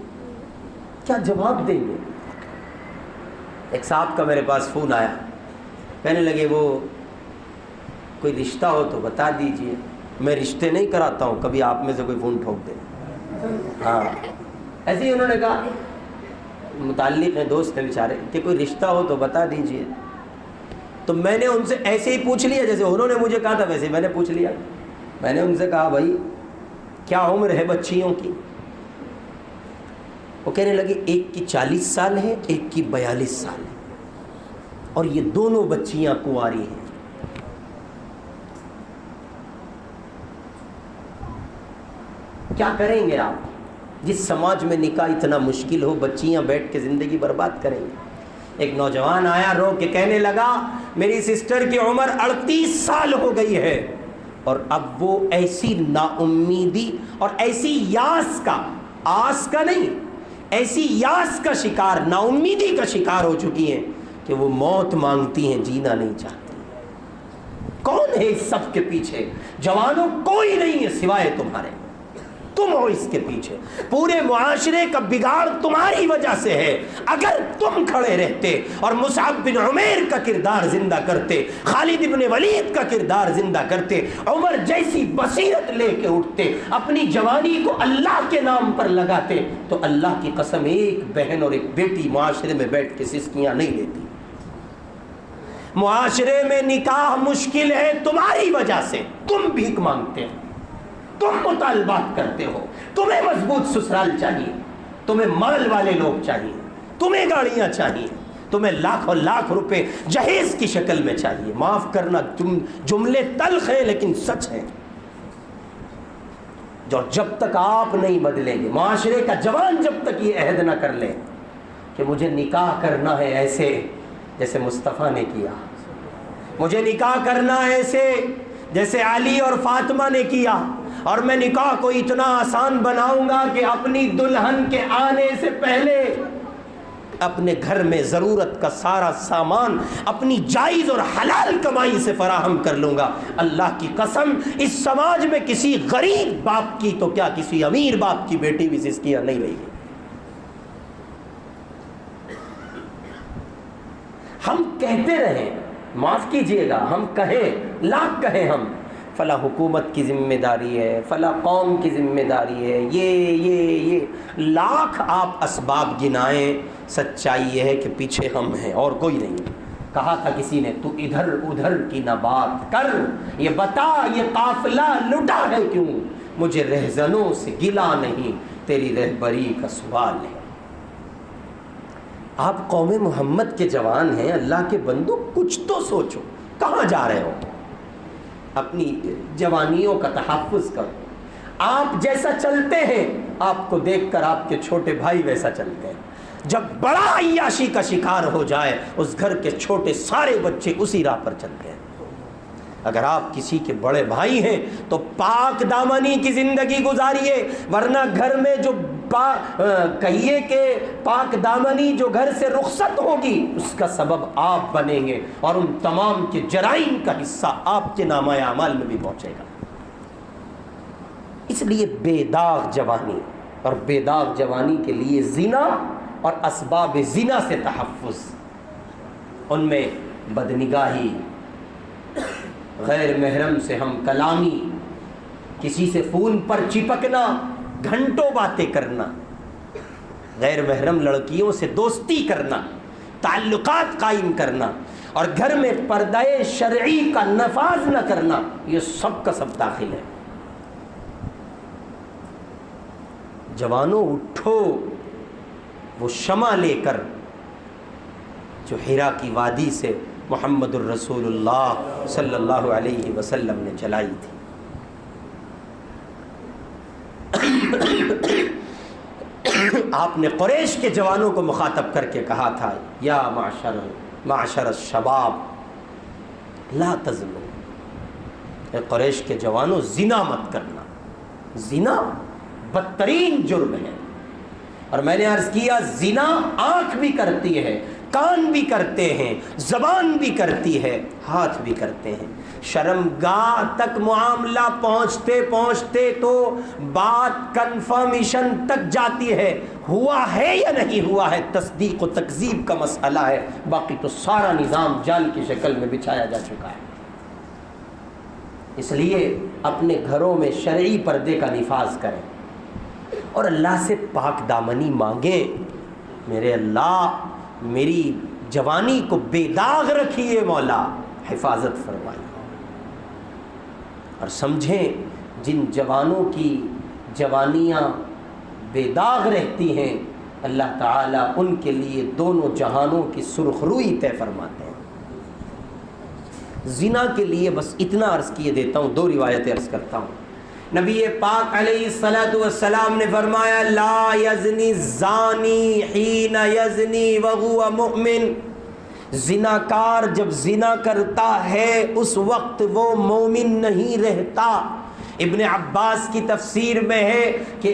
کیا جواب دیں گے؟ ایک صاحب کا میرے پاس فون آیا، کہنے لگے وہ کوئی رشتہ ہو تو بتا دیجئے، میں رشتے نہیں کراتا ہوں، کبھی آپ میں سے کوئی فون ٹھوک دے۔ ہاں ایسے ہی انہوں نے کہا، متعلق ہیں، دوست ہیں بیچارے، کہ کوئی رشتہ ہو تو بتا دیجئے۔ تو میں نے ان سے ایسے ہی پوچھ لیا، جیسے انہوں نے مجھے کہا تھا ویسے ہی میں نے پوچھ لیا، میں نے ان سے کہا بھائی کیا عمر ہے بچیوں کی؟ وہ کہنے لگے ایک کی 40 سال ہے، ایک کی 42 سال ہے، اور یہ دونوں بچیاں کنواری ہیں۔ کیا کریں گے آپ؟ جس سماج میں نکاح اتنا مشکل ہو، بچیاں بیٹھ کے زندگی برباد کریں گے۔ ایک نوجوان آیا رو کے کہنے لگا میری سسٹر کی عمر 38 سال ہو گئی ہے، اور اب وہ ایسی نا امیدی اور ایسی یاس کا، آس کا نہیں، ایسی یاس کا شکار، نا امیدی کا شکار ہو چکی ہیں کہ وہ موت مانگتی ہیں، جینا نہیں چاہتی۔ کون ہے اس سب کے پیچھے؟ جوانوں کوئی نہیں ہے سوائے تمہارے، تم ہو اس کے پیچھے، پورے معاشرے کا بگاڑ تمہاری وجہ سے ہے۔ اگر تم کھڑے رہتے اور مصعب بن عمیر کا کردار زندہ کرتے، خالد بن ولید کا کردار زندہ کرتے، عمر جیسی بصیرت لے کے اٹھتے، اپنی جوانی کو اللہ کے نام پر لگاتے، تو اللہ کی قسم ایک بہن اور ایک بیٹی معاشرے میں بیٹھ کے سسکیاں نہیں لیتی۔ معاشرے میں نکاح مشکل ہے تمہاری وجہ سے، تم بھیک مانگتے ہو، تم مطالبات کرتے ہو، تمہیں مضبوط سسرال چاہیے، تمہیں مال والے لوگ چاہیے، تمہیں گاڑیاں چاہیے، تمہیں لاکھوں لاکھ روپے جہیز کی شکل میں چاہیے۔ معاف کرنا جملے تلخ ہیں لیکن سچ ہیں، جو جب تک آپ نہیں بدلیں گے، معاشرے کا جوان جب تک یہ عہد نہ کر لے کہ مجھے نکاح کرنا ہے ایسے جیسے مصطفیٰ نے کیا، مجھے نکاح کرنا ہے ایسے جیسے علی اور فاطمہ نے کیا، اور میں نکاح کو اتنا آسان بناؤں گا کہ اپنی دلہن کے آنے سے پہلے اپنے گھر میں ضرورت کا سارا سامان اپنی جائز اور حلال کمائی سے فراہم کر لوں گا۔ اللہ کی قسم اس سماج میں کسی غریب باپ کی تو کیا کسی امیر باپ کی بیٹی بھی سسکیاں نہیں رہی ہے۔ ہم کہتے رہیں، معاف کیجئے گا، ہم کہیں، لاکھ کہیں ہم، فلاں حکومت کی ذمہ داری ہے، فلاں قوم کی ذمہ داری ہے، یہ لاکھ آپ اسباب گنائیں، سچائی یہ ہے کہ پیچھے ہم ہیں اور کوئی نہیں۔ کہا تھا کسی نے تو ادھر ادھر کی نہ بات کر، یہ بتا یہ قافلہ لٹا ہے کیوں، مجھے رہزنوں سے گلا نہیں، تیری رہبری کا سوال ہے۔ آپ قوم محمد کے جوان ہیں، اللہ کے بندو کچھ تو سوچو، کہاں جا رہے ہو؟ اپنی جوانیوں کا تحفظ کرو۔ آپ جیسا چلتے ہیں آپ کو دیکھ کر آپ کے چھوٹے بھائی ویسا چلتے ہیں۔ جب بڑا عیاشی کا شکار ہو جائے اس گھر کے چھوٹے سارے بچے اسی راہ پر چلتے ہیں۔ اگر آپ کسی کے بڑے بھائی ہیں تو پاک دامنی کی زندگی گزاریے، ورنہ گھر میں جو کہیے کہ پاک دامنی جو گھر سے رخصت ہوگی اس کا سبب آپ بنیں گے، اور ان تمام کے جرائم کا حصہ آپ کے نامہ اعمال میں بھی پہنچے گا۔ اس لیے بے داغ جوانی، اور بے داغ جوانی کے لیے زنا اور اسباب زنا سے تحفظ، ان میں بدنگاہی، غیر محرم سے ہم کلامی، کسی سے فون پر چپکنا، گھنٹوں باتیں کرنا، غیر محرم لڑکیوں سے دوستی کرنا، تعلقات قائم کرنا، اور گھر میں پردہ شرعی کا نفاذ نہ کرنا، یہ سب کا سب داخل ہے۔ جوانوں اٹھو، وہ شمع لے کر جو حرا کی وادی سے محمد الرسول اللہ صلی اللہ علیہ وسلم نے جلائی تھی۔ آپ نے قریش کے جوانوں کو مخاطب کر کے کہا تھا، یا معشر الشباب لا تزنوا، اے قریش کے جوانوں زنا مت کرنا۔ زنا بدترین جرم ہے، اور میں نے عرض کیا زنا آنکھ بھی کرتی ہے، کان بھی کرتے ہیں، زبان بھی کرتی ہے، ہاتھ بھی کرتے ہیں۔ شرمگاہ تک معاملہ پہنچتے پہنچتے تو بات کنفرمیشن تک جاتی ہے، ہوا ہے یا نہیں ہوا ہے، تصدیق و تکذیب کا مسئلہ ہے، باقی تو سارا نظام جال کی شکل میں بچھایا جا چکا ہے۔ اس لیے اپنے گھروں میں شرعی پردے کا نفاذ کریں اور اللہ سے پاک دامنی مانگیں، میرے اللہ میری جوانی کو بے داغ رکھیے، مولا حفاظت فرمائیے۔ اور سمجھیں جن جوانوں کی جوانیاں بے داغ رہتی ہیں، اللہ تعالیٰ ان کے لیے دونوں جہانوں کی سرخ روئی طے فرماتے ہیں۔ زنا کے لیے بس اتنا عرض کیے دیتا ہوں، 2 روایتیں عرض کرتا ہوں۔ نبی پاک علیہ الصلوۃ والسلام نے فرمایا، لا یزنی الزانی حین یزنی وہو مؤمن، زناکار جب زنا کرتا ہے اس وقت وہ مومن نہیں رہتا۔ ابن عباس کی تفسیر میں ہے کہ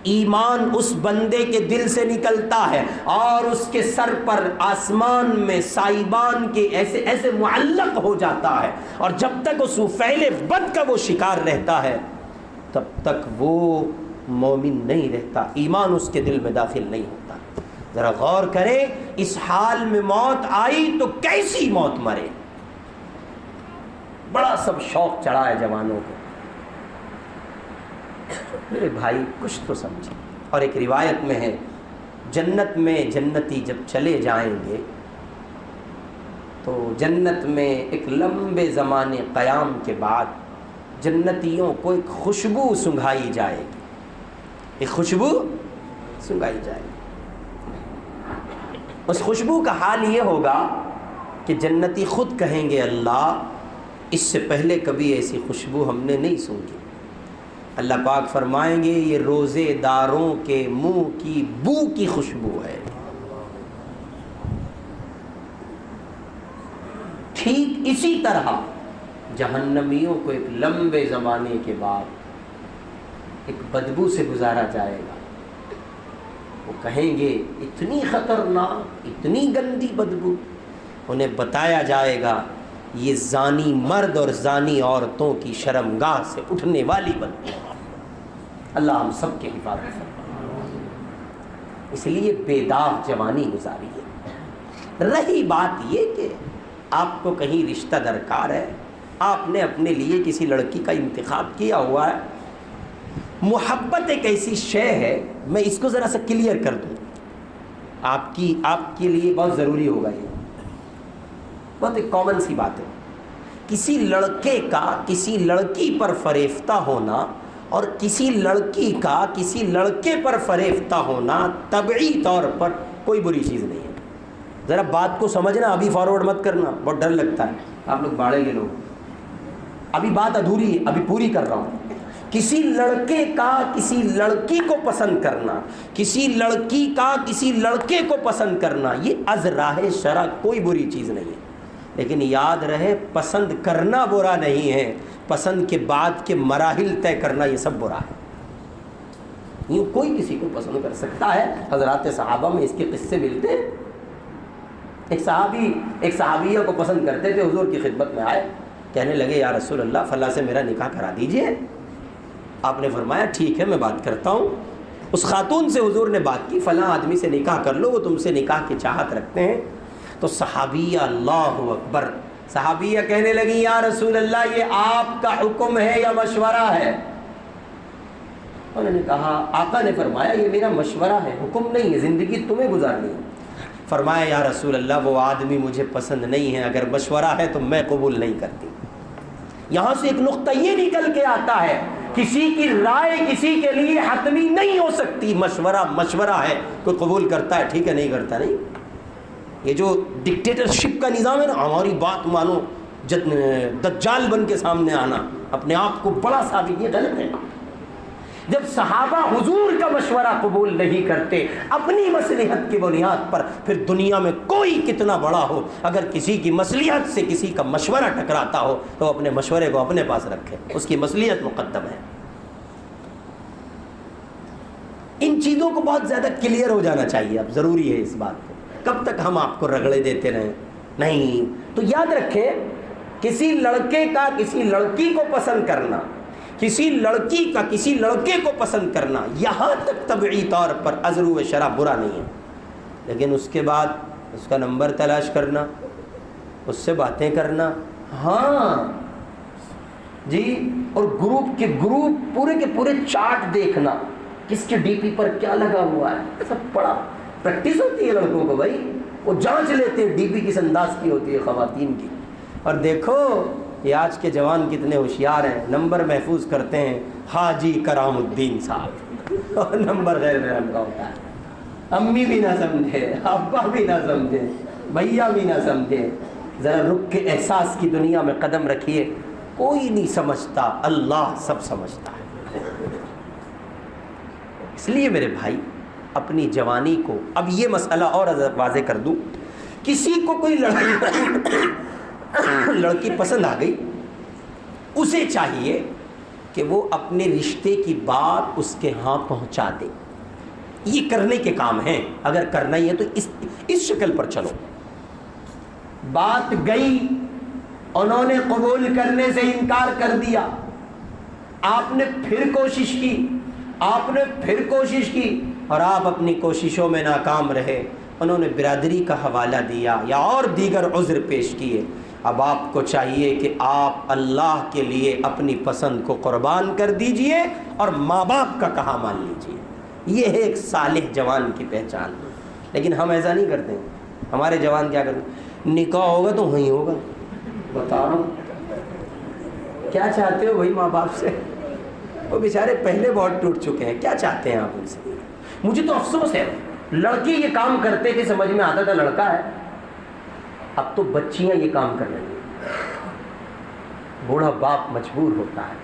ایمان اس بندے کے دل سے نکلتا ہے اور اس کے سر پر آسمان میں سائبان کے ایسے ایسے معلق ہو جاتا ہے، اور جب تک اس فعل بد کا وہ شکار رہتا ہے تب تک وہ مومن نہیں رہتا، ایمان اس کے دل میں داخل نہیں ہوتا۔ ذرا غور کریں، اس حال میں موت آئی تو کیسی موت مرے۔ بڑا سب شوق چڑھا ہے جوانوں کو، میرے بھائی کچھ تو سمجھے۔ اور ایک روایت میں ہے، جنت میں جنتی جب چلے جائیں گے تو جنت میں ایک لمبے زمانے قیام کے بعد جنتیوں کو ایک خوشبو سنگھائی جائے گی، ایک خوشبو سنگھائی جائے گی۔ اس خوشبو کا حال یہ ہوگا کہ جنتی خود کہیں گے، اللہ اس سے پہلے کبھی ایسی خوشبو ہم نے نہیں سونگھی۔ اللہ پاک فرمائیں گے، یہ روزے داروں کے منہ کی بو کی خوشبو ہے۔ ٹھیک اسی طرح جہنمیوں کو ایک لمبے زمانے کے بعد ایک بدبو سے گزارا جائے گا۔ وہ کہیں گے اتنی خطرناک، اتنی گندی بدبو، انہیں بتایا جائے گا یہ زانی مرد اور زانی عورتوں کی شرمگاہ سے اٹھنے والی بدبو۔ اللہ ہم سب کے حفاظت فرمائے۔ اس لیے بے داغ جوانی گزاری ہے۔ رہی بات یہ کہ آپ کو کہیں رشتہ درکار ہے، آپ نے اپنے لیے کسی لڑکی کا انتخاب کیا ہوا ہے، محبت ایک ایسی شے ہے، میں اس کو ذرا سا کلیئر کر دوں، آپ کے لیے بہت ضروری ہوگا، یہ بہت ایک کامن سی بات ہے۔ کسی لڑکے کا کسی لڑکی پر فریفتہ ہونا اور کسی لڑکی کا کسی لڑکے پر فریفتہ ہونا طبعی طور پر کوئی بری چیز نہیں ہے۔ ذرا بات کو سمجھنا، ابھی فارورڈ مت کرنا، بہت ڈر لگتا ہے، آپ لوگ باڑے کے لوگ، ابھی بات ادھوری ہے، ابھی پوری کر رہا ہوں۔ کسی لڑکے کا کسی لڑکی کو پسند کرنا، کسی لڑکی کا کسی لڑکے کو پسند کرنا، یہ از راہ شرع کوئی بری چیز نہیں ہے، لیکن یاد رہے پسند کرنا برا نہیں ہے، پسند کے بعد کے مراحل طے کرنا یہ سب برا ہے۔ یوں کوئی کسی کو پسند کر سکتا ہے، حضرات صحابہ میں اس کے قصے ملتے ہیں۔ ایک صحابیہ کو پسند کرتے تھے، حضور کی خدمت میں آئے، کہنے لگے یا رسول اللہ فلاں سے میرا نکاح کرا دیجئے۔ آپ نے فرمایا ٹھیک ہے میں بات کرتا ہوں۔ اس خاتون سے حضور نے بات کی، فلاں آدمی سے نکاح کر لو، وہ تم سے نکاح کی چاہت رکھتے ہیں۔ تو صحابیہ، اللہ اکبر، صحابیہ کہنے لگی یا رسول اللہ یہ آپ کا حکم ہے یا مشورہ ہے؟ انہوں نے کہا آقا نے فرمایا یہ میرا مشورہ ہے، حکم نہیں ہے، زندگی تمہیں گزارنی ہے۔ فرمایا یا رسول اللہ وہ آدمی مجھے پسند نہیں ہے، اگر مشورہ ہے تو میں قبول نہیں کرتی۔ یہاں سے ایک نقطہ یہ نکل کے آتا ہے کسی کی رائے کسی کے لیے حتمی نہیں ہو سکتی، مشورہ ہے، کوئی قبول کرتا ہے ٹھیک ہے، نہیں کرتا نہیں۔ یہ جو ڈکٹیٹرشپ کا نظام ہے نا، ہماری بات مانو، دجال بن کے سامنے آنا، اپنے آپ کو بڑا ثابت، یہ غلط ہے۔ جب صحابہ حضور کا مشورہ قبول نہیں کرتے اپنی مصلحت کی بنیاد پر، پھر دنیا میں کوئی کتنا بڑا ہو، اگر کسی کی مصلحت سے کسی کا مشورہ ٹکراتا ہو تو اپنے مشورے کو اپنے پاس رکھے، اس کی مصلحت مقدم ہے۔ ان چیزوں کو بہت زیادہ کلیئر ہو جانا چاہیے، اب ضروری ہے اس بات کو۔ کب تک ہم آپ کو رگڑے دیتے رہیں؟ نہیں، تو یاد رکھیں کسی لڑکے کا کسی لڑکی کو پسند کرنا، کسی لڑکی کا کسی لڑکے کو پسند کرنا، یہاں تک طبعی طور پر عذر و شرع برا نہیں ہے، لیکن اس کے بعد اس کا نمبر تلاش کرنا، اس سے باتیں کرنا، ہاں جی، اور گروپ پورے کے پورے چارٹ دیکھنا، کس کے ڈی پی پر کیا لگا ہوا ہے، سب بڑا پریکٹس ہوتی ہے لڑکوں کو بھائی، وہ جانچ لیتے ہیں ڈی پی کس انداز کی ہوتی ہے خواتین کی۔ اور دیکھو یہ آج کے جوان کتنے ہوشیار ہیں، نمبر محفوظ کرتے ہیں حاجی کرام الدین صاحب، اور نمبر غیر محرم کا ہوتا ہے، امی بھی نہ سمجھے، ابا بھی نہ سمجھے، بھیا بھی نہ سمجھے۔ ذرا رک کے احساس کی دنیا میں قدم رکھیے، کوئی نہیں سمجھتا، اللہ سب سمجھتا ہے۔ اس لیے میرے بھائی اپنی جوانی کو، اب یہ مسئلہ اور واضح کر دوں، کسی کو کوئی لڑکی پسند آ گئی، اسے چاہیے کہ وہ اپنے رشتے کی بات اس کے ہاں پہنچا دے، یہ کرنے کے کام ہیں۔ اگر کرنا ہی ہے تو اس شکل پر چلو، بات گئی، انہوں نے قبول کرنے سے انکار کر دیا، آپ نے پھر کوشش کی اور آپ اپنی کوششوں میں ناکام رہے، انہوں نے برادری کا حوالہ دیا یا اور دیگر عذر پیش کیے، اب آپ کو چاہیے کہ آپ اللہ کے لیے اپنی پسند کو قربان کر دیجئے اور ماں باپ کا کہا مان لیجئے۔ یہ ہے ایک صالح جوان کی پہچان، لیکن ہم ایسا نہیں کرتے ہیں۔ ہمارے جوان کیا کرتے ہیں؟ نکاح ہوگا تو وہیں ہوگا، بتا رہا ہوں کیا چاہتے ہو بھائی ماں باپ سے، وہ بیچارے پہلے بہت ٹوٹ چکے ہیں، کیا چاہتے ہیں آپ ان سے؟ مجھے تو افسوس ہے، لڑکی یہ کام کرتے کہ سمجھ میں آتا تھا لڑکا ہے، اب تو بچیاں یہ کام کر رہی ہیں۔ بوڑھا باپ مجبور ہوتا ہے،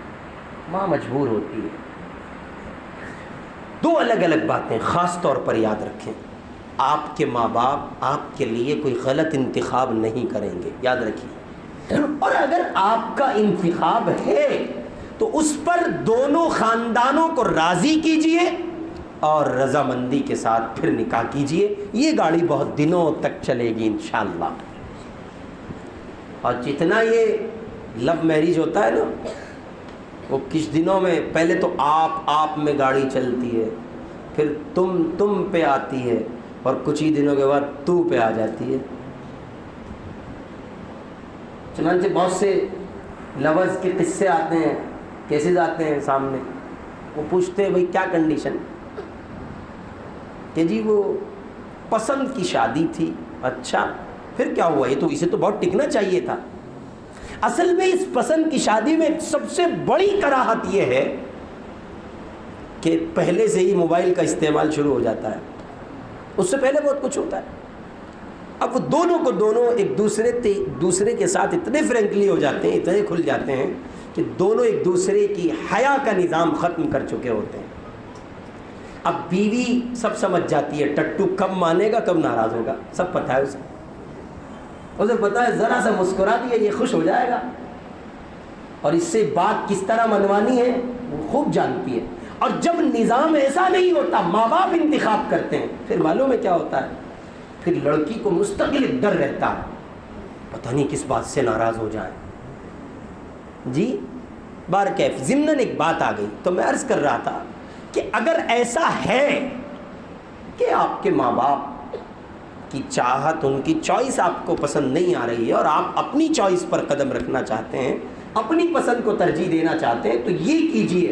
ماں مجبور ہوتی ہے۔ دو الگ الگ باتیں خاص طور پر یاد رکھیں، آپ کے ماں باپ آپ کے لیے کوئی غلط انتخاب نہیں کریں گے، یاد رکھیے، اور اگر آپ کا انتخاب ہے تو اس پر دونوں خاندانوں کو راضی کیجئے اور رضامندی کے ساتھ پھر نکاح کیجئے، یہ گاڑی بہت دنوں تک چلے گی انشاءاللہ۔ اور جتنا یہ لو میرج ہوتا ہے نا، وہ کچھ دنوں میں پہلے تو آپ میں گاڑی چلتی ہے، پھر تم پہ آتی ہے، اور کچھ ہی دنوں کے بعد تو پہ آ جاتی ہے۔ چنانچہ بہت سے لورز کے قصے آتے ہیں، کیسز آتے ہیں سامنے، وہ پوچھتے ہیں بھائی کیا کنڈیشن، کہ جی وہ پسند کی شادی تھی۔ اچھا پھر کیا ہوا؟ یہ تو اسے تو بہت ٹکنا چاہیے تھا۔ اصل میں اس پسند کی شادی میں سب سے بڑی کراہت یہ ہے کہ پہلے سے ہی موبائل کا استعمال شروع ہو جاتا ہے، اس سے پہلے بہت کچھ ہوتا ہے۔ اب وہ دونوں ایک دوسرے کے ساتھ اتنے فرینکلی ہو جاتے ہیں، اتنے کھل جاتے ہیں کہ دونوں ایک دوسرے کی حیا کا نظام ختم کر چکے ہوتے ہیں۔ اب بیوی سب سمجھ جاتی ہے، ٹٹو کب مانے گا کب ناراض ہوگا، سب پتہ ہے اسے پتہ ہے، ذرا سا مسکرا دیا یہ خوش ہو جائے گا، اور اس سے بات کس طرح منوانی ہے وہ خوب جانتی ہے۔ اور جب نظام ایسا نہیں ہوتا، ماں باپ انتخاب کرتے ہیں، پھر معلوم ہے کیا ہوتا ہے، پھر لڑکی کو مستقل ڈر رہتا ہے، پتہ نہیں کس بات سے ناراض ہو جائے۔ جی بارکیف ضمناً ایک بات آ گئی تو میں عرض کر رہا تھا کہ اگر ایسا ہے کہ آپ کے ماں باپ کی چاہت، ان کی چوائس آپ کو پسند نہیں آ رہی ہے اور آپ اپنی چوائس پر قدم رکھنا چاہتے ہیں، اپنی پسند کو ترجیح دینا چاہتے ہیں، تو یہ کیجئے،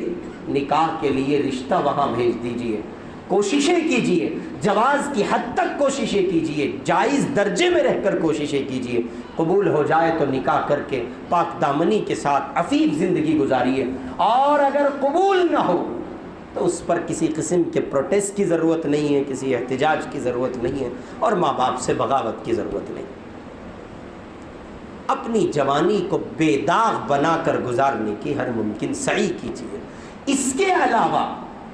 نکاح کے لیے رشتہ وہاں بھیج دیجئے، کوششیں کیجئے، جواز کی حد تک کوششیں کیجئے، جائز درجے میں رہ کر کوششیں کیجئے، قبول ہو جائے تو نکاح کر کے پاک دامنی کے ساتھ عفیف زندگی گزاریے، اور اگر قبول نہ ہو تو اس پر کسی قسم کے پروٹیسٹ کی ضرورت نہیں ہے، کسی احتجاج کی ضرورت نہیں ہے، اور ماں باپ سے بغاوت کی ضرورت نہیں۔ اپنی جوانی کو بے داغ بنا کر گزارنے کی ہر ممکن سعی کیجیے۔ اس کے علاوہ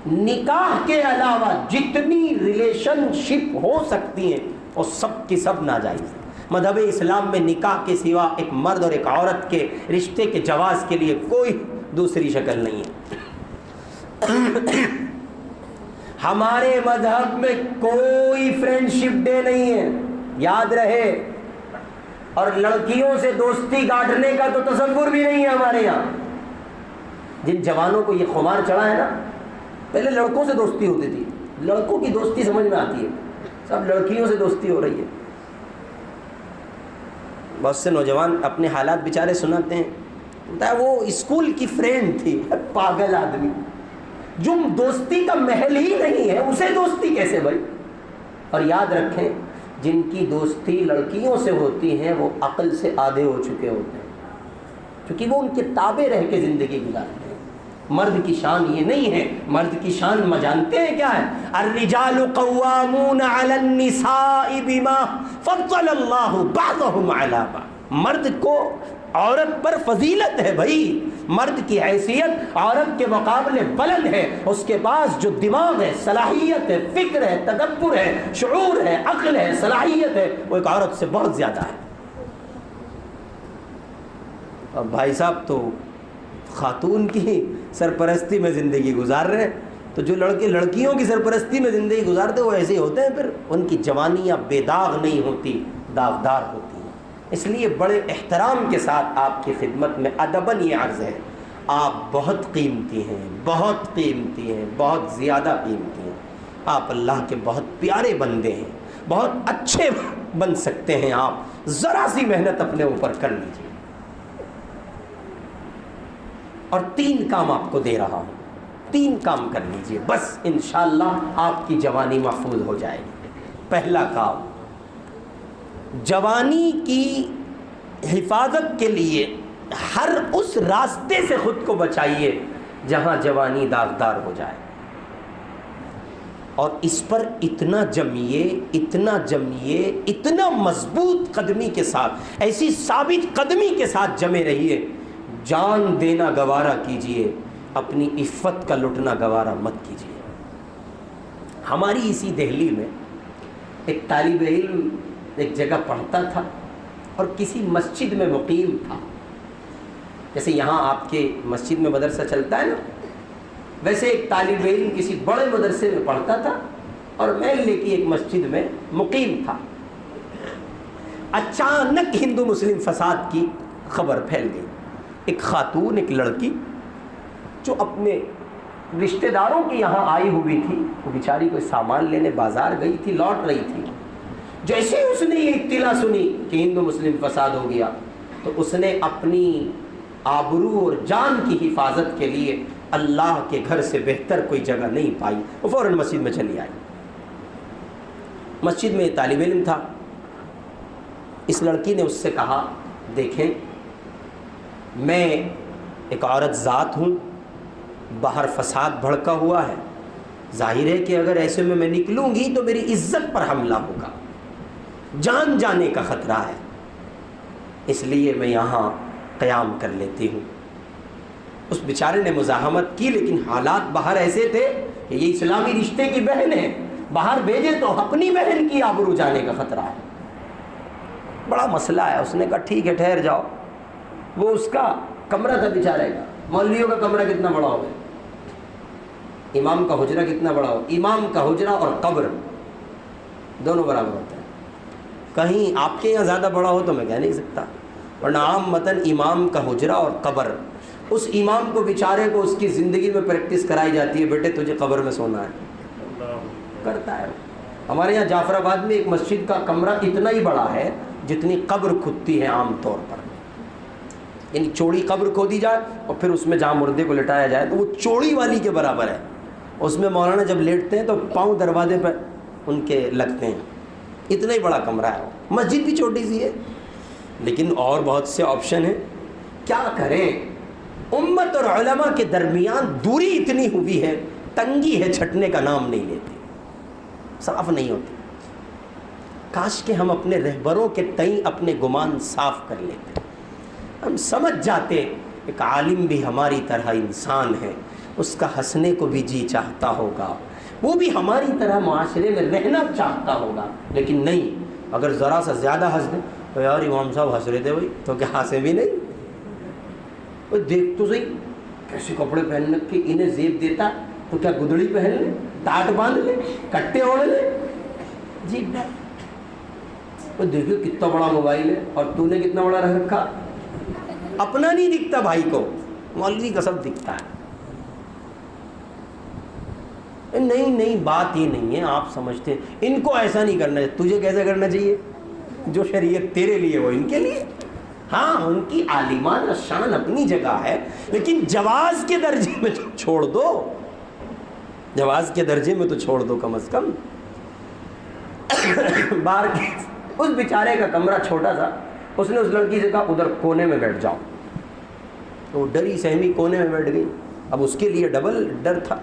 نکاح کے علاوہ جتنی ریلیشن شپ ہو سکتی ہیں وہ سب کی سب ناجائز ہیں۔ مذہب اسلام میں نکاح کے سوا ایک مرد اور ایک عورت کے رشتے کے جواز کے لیے کوئی دوسری شکل نہیں ہے۔ ہمارے مذہب میں کوئی فرینڈ شپ ڈے نہیں ہے، یاد رہے، اور لڑکیوں سے دوستی گاٹھنے کا تو تصور بھی نہیں ہے ہمارے یہاں۔ جن جوانوں کو یہ خمار چڑھا ہے نا، پہلے لڑکوں سے دوستی ہوتی تھی، لڑکوں کی دوستی سمجھ میں آتی ہے، سب لڑکیوں سے دوستی ہو رہی ہے۔ بہت سے نوجوان اپنے حالات بیچارے سناتے ہیں، بتا وہ اسکول کی فرینڈ تھی، پاگل آدمی، جو دوستی کا محل ہی نہیں ہے اسے دوستی کیسے بھائی؟ اور یاد رکھیں، جن کی دوستی لڑکیوں سے ہوتی ہیں وہ عقل سے آدھے ہو چکے ہوتے ہیں، کیونکہ وہ ان کے تابع رہ کے زندگی گزارتے ہیں۔ مرد کی شان یہ نہیں ہے، مرد کی شان جانتے ہیں کیا ہے؟ الرجال قوامون علی النساء بما فضل اللہ بعضهم علی بعض۔ مرد کو عورت پر فضیلت ہے بھائی، مرد کی حیثیت عورت کے مقابلے بلند ہے، اس کے پاس جو دماغ ہے، صلاحیت ہے، فکر ہے، تدبر ہے، شعور ہے، عقل ہے، صلاحیت ہے، وہ ایک عورت سے بہت زیادہ ہے۔ اور بھائی صاحب تو خاتون کی سرپرستی میں زندگی گزار رہے ہیں، تو جو لڑکے لڑکیوں کی سرپرستی میں زندگی گزارتے وہ ایسے ہی ہوتے ہیں، پھر ان کی جوانیاں بے داغ نہیں ہوتی، داغدار ہوتی ہیں۔ اس لیے بڑے احترام کے ساتھ آپ کی خدمت میں ادباً یہ عرض ہے، آپ بہت قیمتی ہیں، بہت قیمتی ہیں، بہت زیادہ قیمتی ہیں، آپ اللہ کے بہت پیارے بندے ہیں، بہت اچھے بن سکتے ہیں آپ، ذرا سی محنت اپنے اوپر کر لیجیے۔ اور 3 کام آپ کو دے رہا ہوں، 3 کام کر لیجیے، بس انشاءاللہ آپ کی جوانی محفوظ ہو جائے گی۔ پہلا کام، جوانی کی حفاظت کے لیے ہر اس راستے سے خود کو بچائیے جہاں جوانی داغدار ہو جائے، اور اس پر اتنا جمیے، اتنا جمیے، اتنا مضبوط قدمی کے ساتھ، ایسی ثابت قدمی کے ساتھ جمے رہیے، جان دینا گوارا کیجئے، اپنی عفت کا لٹنا گوارا مت کیجئے۔ ہماری اسی دہلی میں ایک طالب علم ایک جگہ پڑھتا تھا اور کسی مسجد میں مقیم تھا، جیسے یہاں آپ کے مسجد میں مدرسہ چلتا ہے نا، ویسے ایک طالب علم کسی بڑے مدرسے میں پڑھتا تھا اور محلے کی ایک مسجد میں مقیم تھا۔ اچانک ہندو مسلم فساد کی خبر پھیل گئی، ایک خاتون، ایک لڑکی جو اپنے رشتہ داروں کے یہاں آئی ہوئی تھی، وہ بیچاری کوئی سامان لینے بازار گئی تھی، لوٹ رہی تھی، جیسے اس نے یہ اطلاع سنی کہ ہندو مسلم فساد ہو گیا تو اس نے اپنی آبرو اور جان کی حفاظت کے لیے اللہ کے گھر سے بہتر کوئی جگہ نہیں پائی، وہ فوراً مسجد میں چلی آئی۔ مسجد میں طالب علم تھا، اس لڑکی نے اس سے کہا، دیکھیں میں ایک عورت ذات ہوں، باہر فساد بھڑکا ہوا ہے، ظاہر ہے کہ اگر ایسے میں نکلوں گی تو میری عزت پر حملہ ہوگا، جان جانے کا خطرہ ہے، اس لیے میں یہاں قیام کر لیتی ہوں۔ اس بیچارے نے مزاحمت کی، لیکن حالات باہر ایسے تھے کہ یہ اسلامی رشتے کی بہن ہے، باہر بھیجے تو اپنی بہن کی آبرو جانے کا خطرہ ہے، بڑا مسئلہ ہے۔ اس نے کہا ٹھیک ہے ٹھہر جاؤ۔ وہ اس کا کمرہ تھا بیچارے کا، مولویوں کا کمرہ کتنا بڑا ہوگا، امام کا حجرہ کتنا بڑا ہو، امام کا حجرہ اور قبر دونوں برابر ہوتا ہے، کہیں آپ کے یہاں زیادہ بڑا ہو تو میں کہہ نہیں سکتا، ورنہ عام متن امام کا حجرہ اور قبر۔ اس امام کو بیچارے کو اس کی زندگی میں پریکٹس کرائی جاتی ہے، بیٹے تجھے قبر میں سونا ہے، کرتا ہے۔ ہمارے یہاں جعفر آباد میں ایک مسجد کا کمرہ اتنا ہی بڑا ہے جتنی قبر کھدتی ہے عام طور پر، یعنی چوڑی قبر کھودی جائے اور پھر اس میں جہاں مردے کو لٹایا جائے تو وہ چوڑی والی کے برابر ہے. اس میں مولانا جب لیٹتے ہیں تو پاؤں دروازے پر ان کے لگتے ہیں. اتنا ہی بڑا کمرہ ہے. مسجد بھی چھوٹی سی ہے لیکن اور بہت سے آپشن ہیں. کیا کریں, امت اور علماء کے درمیان دوری اتنی ہوئی ہے, تنگی ہے, چھٹنے کا نام نہیں لیتی, صاف نہیں ہوتی. کاش کہ ہم اپنے رہبروں کے تئیں اپنے گمان صاف کر لیتے. ہم سمجھ جاتے ایک عالم بھی ہماری طرح انسان ہے, اس کا ہنسنے کو بھی جی چاہتا ہوگا, وہ بھی ہماری طرح معاشرے میں رہنا چاہتا ہوگا. لیکن نہیں, اگر ذرا سا زیادہ ہنس دیں تو یار امام صاحب ہنس رہے تھے بھائی, تو کیا ہنسے بھی نہیں. دیکھ تو صحیح کیسے کپڑے پہن کے انہیں زیب دیتا, تو کیا گدڑی پہن لے, ٹاٹ باندھ لے, کٹے اوڑھ لے. جی دیکھو کتنا بڑا موبائل ہے اور تو نے کتنا بڑا رکھ رکھا. اپنا نہیں دکھتا بھائی کو, مولوی کا سب دکھتا ہے. نہیں بات یہ نہیں ہے, آپ سمجھتے ہیں ان کو ایسا نہیں کرنا چاہیے. تجھے کیسے کرنا چاہیے؟ جو شریعت تیرے لیے وہ ان کے لیے. ہاں ان کی عالمانہ شان اپنی جگہ ہے, لیکن جواز کے درجے میں تو چھوڑ دو, جواز کے درجے میں تو چھوڑ دو کم از کم. باہر اس بیچارے کا کمرہ چھوٹا تھا, اس نے اس لڑکی سے کہا ادھر کونے میں بیٹھ جاؤ. تو وہ ڈری سہمی کونے میں بیٹھ گئی. اب اس کے لیے ڈبل ڈر تھا,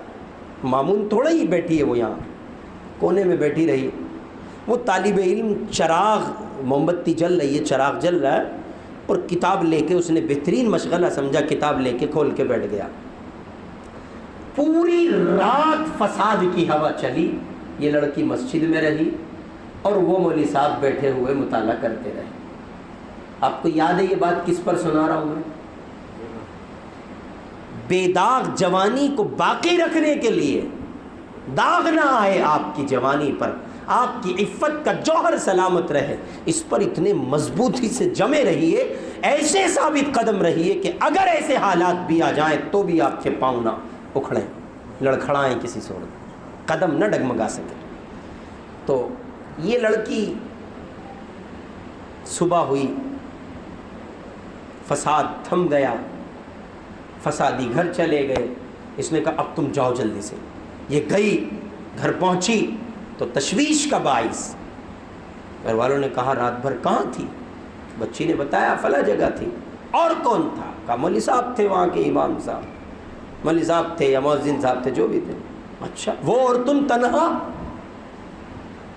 معمون تھوڑا ہی بیٹھی ہے وہ, یہاں کونے میں بیٹھی رہی. وہ طالب علم چراغ, موم بتی جل رہی ہے, چراغ جل رہا ہے, اور کتاب لے کے اس نے بہترین مشغلہ سمجھا, کتاب لے کے کھول کے بیٹھ گیا. پوری رات فساد کی ہوا چلی. یہ لڑکی مسجد میں رہی اور وہ مولوی صاحب بیٹھے ہوئے مطالعہ کرتے رہے. آپ کو یاد ہے یہ بات کس پر سنا رہا ہوں میں؟ بے داغ جوانی کو باقی رکھنے کے لیے, داغ نہ آئے آپ کی جوانی پر, آپ کی عفت کا جوہر سلامت رہے, اس پر اتنے مضبوطی سے جمے رہیے, ایسے ثابت قدم رہیے کہ اگر ایسے حالات بھی آ جائیں تو بھی آپ کے پاؤں نہ اکھڑیں, لڑکھڑائیں کسی صورت, قدم نہ ڈگمگا سکے. تو یہ لڑکی صبح ہوئی, فساد تھم گیا, فسادی گھر چلے گئے. اس نے کہا اب تم جاؤ جلدی سے. یہ گئی, گھر پہنچی تو تشویش کا باعث. گھر والوں نے کہا رات بھر کہاں تھی؟ بچی نے بتایا فلاں جگہ تھی. اور کون تھا؟ کہا مولوی صاحب تھے, وہاں کے امام صاحب, مولوی صاحب تھے یا مؤذن صاحب تھے, جو بھی تھے. اچھا وہ اور تم تنہا؟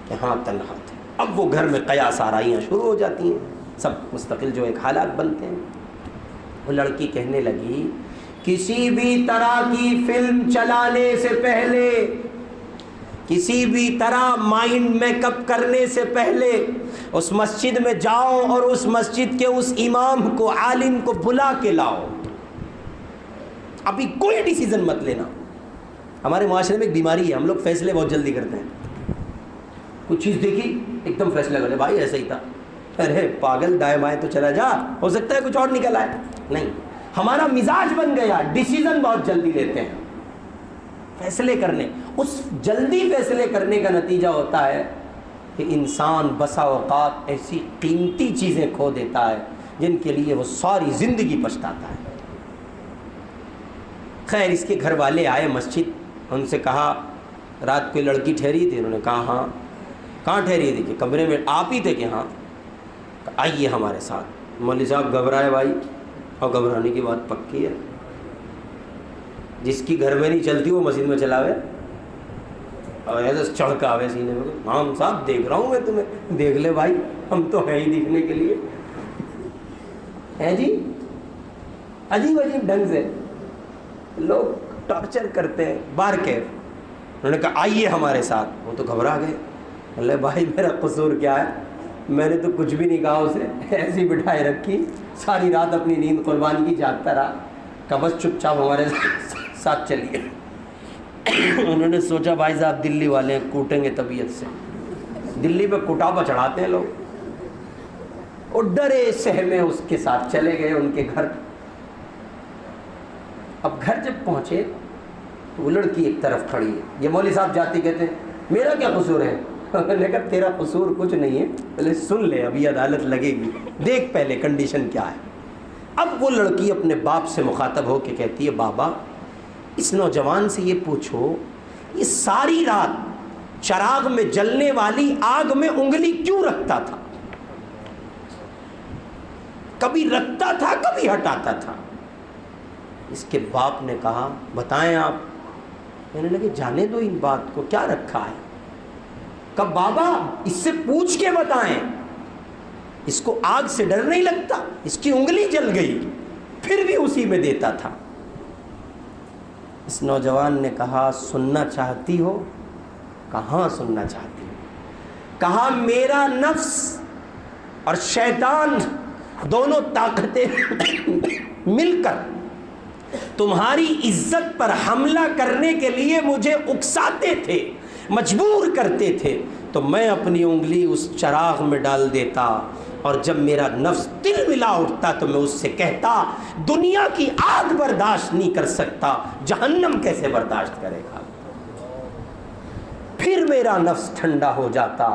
کہ ہاں تنہا تھے. اب وہ گھر میں قیاس آرائیاں شروع ہو جاتی ہیں, سب مستقل جو ایک حالات بنتے ہیں. وہ لڑکی کہنے لگی کسی بھی طرح کی فلم چلانے سے پہلے, کسی بھی طرح مائنڈ میک اپ کرنے سے پہلے اس مسجد میں جاؤ اور اس مسجد کے اس امام کو, عالم کو بلا کے لاؤ. ابھی کوئی ڈیسیزن مت لینا. ہمارے معاشرے میں ایک بیماری ہے, ہم لوگ فیصلے بہت جلدی کرتے ہیں. کچھ چیز دیکھی ایک دم فیصلہ کرے, بھائی ایسا ہی تھا, ارے پاگل دائیں بائیں تو چلا جا, ہو سکتا ہے کچھ اور نکل آئے. نہیں, ہمارا مزاج بن گیا, ڈیسیزن بہت جلدی لیتے ہیں فیصلے کرنے. اس جلدی فیصلے کرنے کا نتیجہ ہوتا ہے کہ انسان بسا اوقات ایسی قیمتی چیزیں کھو دیتا ہے جن کے لیے وہ ساری زندگی پچھتاتا ہے. خیر اس کے گھر والے آئے مسجد, ان سے کہا رات کوئی لڑکی ٹھہری تھی؟ انہوں نے کہا ہاں. کہاں ٹھہری تھی؟ کہ کمرے میں. آپ ہی تھے؟ کہ ہاں. آئیے ہمارے ساتھ. مولوی صاحب گھبرائے بھائی, اور گھبرانے کی بات پکی ہے. جس کی گھر میں نہیں چلتی وہ مسجد میں چلاوے, اور ایسے چڑھ کے آوے سینے میں, ہاں صاحب دیکھ رہا ہوں میں تمہیں, دیکھ لے بھائی, ہم تو ہیں ہی دیکھنے کے لیے. ہے جی, عجیب عجیب ڈھنگ سے لوگ ٹارچر کرتے ہیں. بار کیف انہوں نے کہا آئیے ہمارے ساتھ. وہ تو گھبرا گئے, اللہ بھائی میرا قصور کیا ہے؟ میں نے تو کچھ بھی نہیں کہا اسے, ایسی بٹھائے رکھی, ساری رات اپنی نیند قربان کی, جاگتا رہا. کہ بس چپ چاپ ہمارے ساتھ چلیے. انہوں نے سوچا بھائی صاحب دلی والے ہیں, کوٹیں گے طبیعت سے, دلی پہ کوٹاپا چڑھاتے ہیں لوگ. اور ڈرے سہمے اس کے ساتھ چلے گئے ان کے گھر. اب گھر جب پہنچے تو وہ لڑکی ایک طرف کھڑی ہے. یہ مولوی صاحب جاتے کہتے ہیں میرا کیا قصور ہے؟ میں نے کہا تیرا قصور کچھ نہیں ہے, پہلے سن لے, ابھی عدالت لگے گی, دیکھ پہلے کنڈیشن کیا ہے. اب وہ لڑکی اپنے باپ سے مخاطب ہو کے کہتی ہے بابا اس نوجوان سے یہ پوچھو یہ ساری رات چراغ میں جلنے والی آگ میں انگلی کیوں رکھتا تھا؟ کبھی رکھتا تھا کبھی ہٹاتا تھا۔ اس کے باپ نے کہا بتائیں آپ؟ کہنے لگے جانے دو ان بات کو، کیا رکھا ہے؟ کب بابا اس سے پوچھ کے بتائیں، اس کو آگ سے ڈر نہیں لگتا، اس کی انگلی جل گئی پھر بھی اسی میں دیتا تھا۔ اس نوجوان نے کہا سننا چاہتی ہو؟ کہاں سننا چاہتی ہو؟ کہا میرا نفس اور شیطان دونوں طاقتیں مل کر تمہاری عزت پر حملہ کرنے کے لیے مجھے اکساتے تھے، مجبور کرتے تھے، تو میں اپنی انگلی اس چراغ میں ڈال دیتا، اور جب میرا نفس تل ملا اٹھتا تو میں اس سے کہتا دنیا کی آگ برداشت نہیں کر سکتا، جہنم کیسے برداشت کرے گا؟ پھر میرا نفس ٹھنڈا ہو جاتا،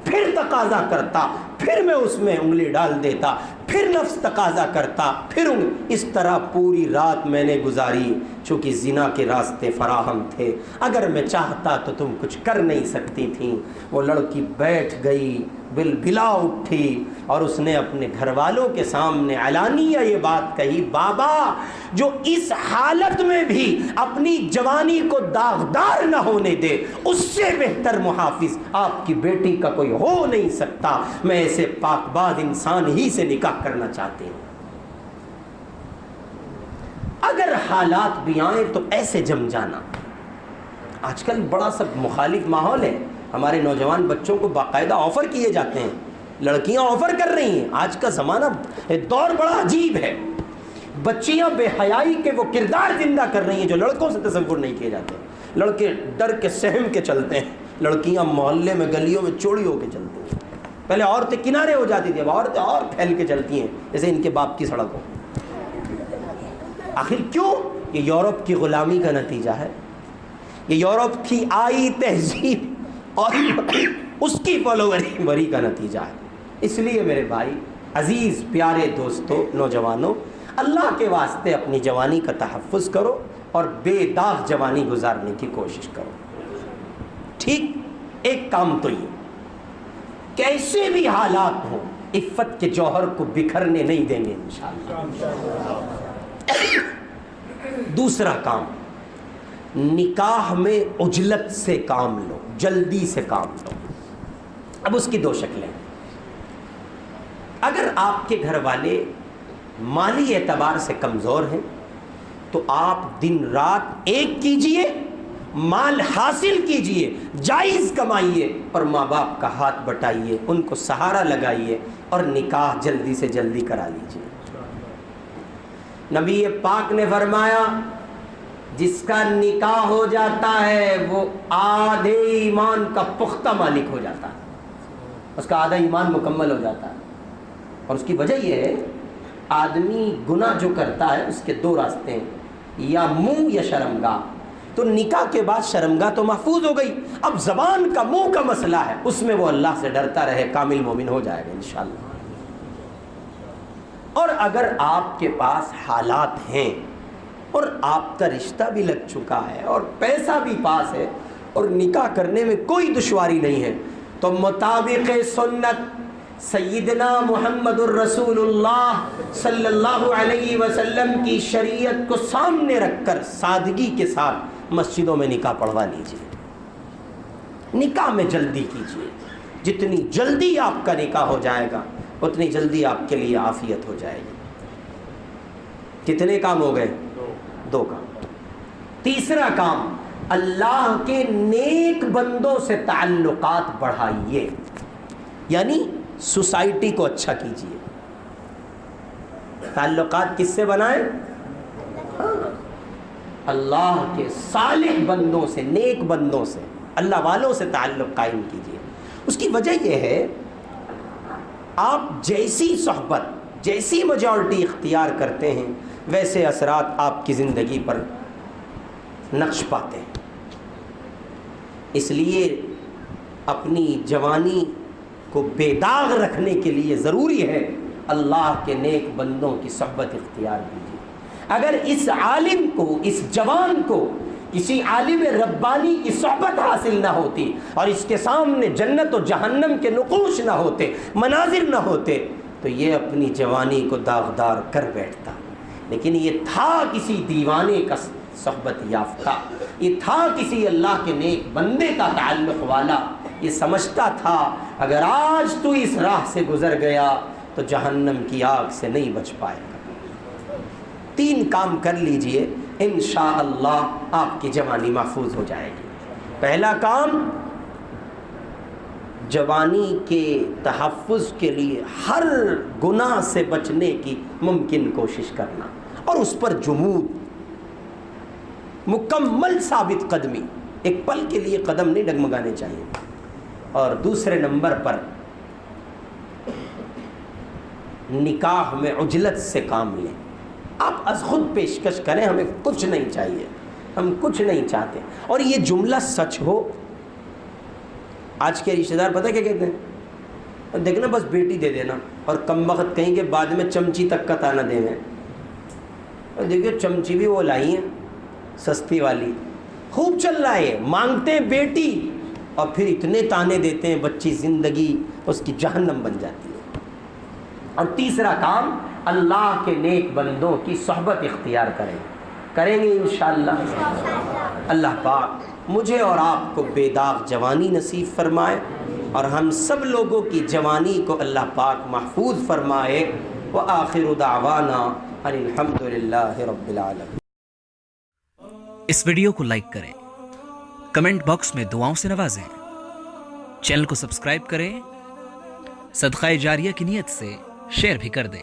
پھر تقاضا کرتا، پھر میں اس میں انگلی ڈال دیتا، پھر نفس تقاضا کرتا، پھر اس طرح پوری رات میں نے گزاری، چونکہ زنا کے راستے فراہم تھے، اگر میں چاہتا تو تم کچھ کر نہیں سکتی تھیں۔ وہ لڑکی بیٹھ گئی، بلا اٹھی، اور اس نے اپنے گھر والوں کے سامنے علانیہ یہ بات کہی بابا جو اس حالت میں بھی اپنی جوانی کو داغدار نہ ہونے دے اس سے بہتر محافظ آپ کی بیٹی کا کوئی ہو نہیں سکتا، میں ایسے پاک باز انسان ہی سے نکاح کرنا چاہتی ہوں۔ اگر حالات بھی آئیں تو ایسے جم جانا۔ آج کل بڑا سب مخالف ماحول ہے، ہمارے نوجوان بچوں کو باقاعدہ آفر کیے جاتے ہیں، لڑکیاں آفر کر رہی ہیں۔ آج کا زمانہ دور بڑا عجیب ہے، بچیاں بے حیائی کے وہ کردار زندہ کر رہی ہیں جو لڑکوں سے تصور نہیں کیے جاتے۔ لڑکے ڈر کے سہم کے چلتے ہیں، لڑکیاں محلے میں گلیوں میں چوڑی ہو کے چلتی ہیں۔ پہلے عورتیں کنارے ہو جاتی تھیں، اب عورتیں اور پھیل کے چلتی ہیں جیسے ان کے باپ کی سڑک ہو۔ آخر کیوں؟ یہ یورپ کی غلامی کا نتیجہ ہے، یہ یورپ کی آئی تہذیب اور اس کی فالووری کا نتیجہ ہے۔ اس لیے میرے بھائی عزیز پیارے دوستو نوجوانوں، اللہ کے واسطے اپنی جوانی کا تحفظ کرو اور بے داغ جوانی گزارنے کی کوشش کرو۔ ٹھیک، ایک کام تو یہ کیسے بھی حالات ہوں عفت کے جوہر کو بکھرنے نہیں دیں گے انشاءاللہ۔ دوسرا کام، نکاح میں عجلت سے کام لو، جلدی سے کام لو۔ اب اس کی دو شکلیں، اگر آپ کے گھر والے مالی اعتبار سے کمزور ہیں تو آپ دن رات ایک کیجئے، مال حاصل کیجئے، جائز کمائیے اور ماں باپ کا ہاتھ بٹائیے، ان کو سہارا لگائیے اور نکاح جلدی سے جلدی کرا لیجئے۔ نبی پاک نے فرمایا جس کا نکاح ہو جاتا ہے وہ آدھے ایمان کا پختہ مالک ہو جاتا ہے، اس کا آدھا ایمان مکمل ہو جاتا ہے۔ اور اس کی وجہ یہ ہے آدمی گناہ جو کرتا ہے اس کے دو راستے ہیں، یا منہ یا شرمگاہ۔ تو نکاح کے بعد شرمگاہ تو محفوظ ہو گئی، اب زبان کا منہ کا مسئلہ ہے، اس میں وہ اللہ سے ڈرتا رہے، کامل مومن ہو جائے گا انشاءاللہ۔ اور اگر آپ کے پاس حالات ہیں اور آپ کا رشتہ بھی لگ چکا ہے اور پیسہ بھی پاس ہے اور نکاح کرنے میں کوئی دشواری نہیں ہے، تو مطابق سنت سیدنا محمد الرسول اللہ صلی اللہ علیہ وسلم کی شریعت کو سامنے رکھ کر سادگی کے ساتھ مسجدوں میں نکاح پڑھوا لیجیے۔ نکاح میں جلدی کیجیے، جتنی جلدی آپ کا نکاح ہو جائے گا اتنی جلدی آپ کے لیے عافیت ہو جائے گی۔ کتنے کام ہو گئے؟ دو کام۔ تیسرا کام، اللہ کے نیک بندوں سے تعلقات بڑھائیے، یعنی سوسائٹی کو اچھا کیجیے۔ تعلقات کس سے بنائیں؟ اللہ کے صالح بندوں سے، نیک بندوں سے، اللہ والوں سے تعلق قائم کیجیے۔ اس کی وجہ یہ ہے آپ جیسی صحبت، جیسی میجورٹی اختیار کرتے ہیں ویسے اثرات آپ کی زندگی پر نقش پاتے ہیں۔ اس لیے اپنی جوانی کو بے داغ رکھنے کے لیے ضروری ہے اللہ کے نیک بندوں کی صحبت اختیار کیجیے۔ اگر اس عالم کو، اس جوان کو کسی عالم ربانی کی صحبت حاصل نہ ہوتی اور اس کے سامنے جنت و جہنم کے نقوش نہ ہوتے، مناظر نہ ہوتے، تو یہ اپنی جوانی کو داغدار کر بیٹھتا۔ لیکن یہ تھا کسی دیوانے کا صحبت یافتہ، یہ تھا کسی اللہ کے نیک بندے کا تعلق والا، یہ سمجھتا تھا اگر آج تو اس راہ سے گزر گیا تو جہنم کی آگ سے نہیں بچ پائے گا۔ 3 کام کر لیجئے، انشاءاللہ آپ کی جوانی محفوظ ہو جائے گی۔ پہلا کام، جوانی کے تحفظ کے لیے ہر گناہ سے بچنے کی ممکن کوشش کرنا اور اس پر جمود، مکمل ثابت قدمی، ایک پل کے لیے قدم نہیں ڈگمگانے چاہیے۔ اور دوسرے نمبر پر نکاح میں عجلت سے کام لیں۔ آپ از خود پیشکش کریں، ہمیں کچھ نہیں چاہیے، ہم کچھ نہیں چاہتے، اور یہ جملہ سچ ہو۔ آج کے رشتہ دار پتہ کیا کہتے ہیں؟ دیکھنا بس بیٹی دے دینا، اور کم وقت کہیں کہ بعد میں چمچی تک کا تانا دے میں۔ اور دیکھیے چمچی بھی وہ لائی ہیں سستی والی، خوب چل رہا ہے، مانگتے ہیں بیٹی اور پھر اتنے تانے دیتے ہیں، بچی زندگی اس کی جہنم بن جاتی ہے۔ اور تیسرا کام، اللہ کے نیک بندوں کی صحبت اختیار کریں گے انشاءاللہ۔ اللہ پاک مجھے اور آپ کو بے داغ جوانی نصیب فرمائے، اور ہم سب لوگوں کی جوانی کو اللہ پاک محفوظ فرمائے۔ وآخر دعوانا ان الحمدللہ رب العالمین۔ اس ویڈیو کو لائک کریں، کمنٹ باکس میں دعاؤں سے نوازیں، چینل کو سبسکرائب کریں، صدقہ جاریہ کی نیت سے شیئر بھی کر دیں۔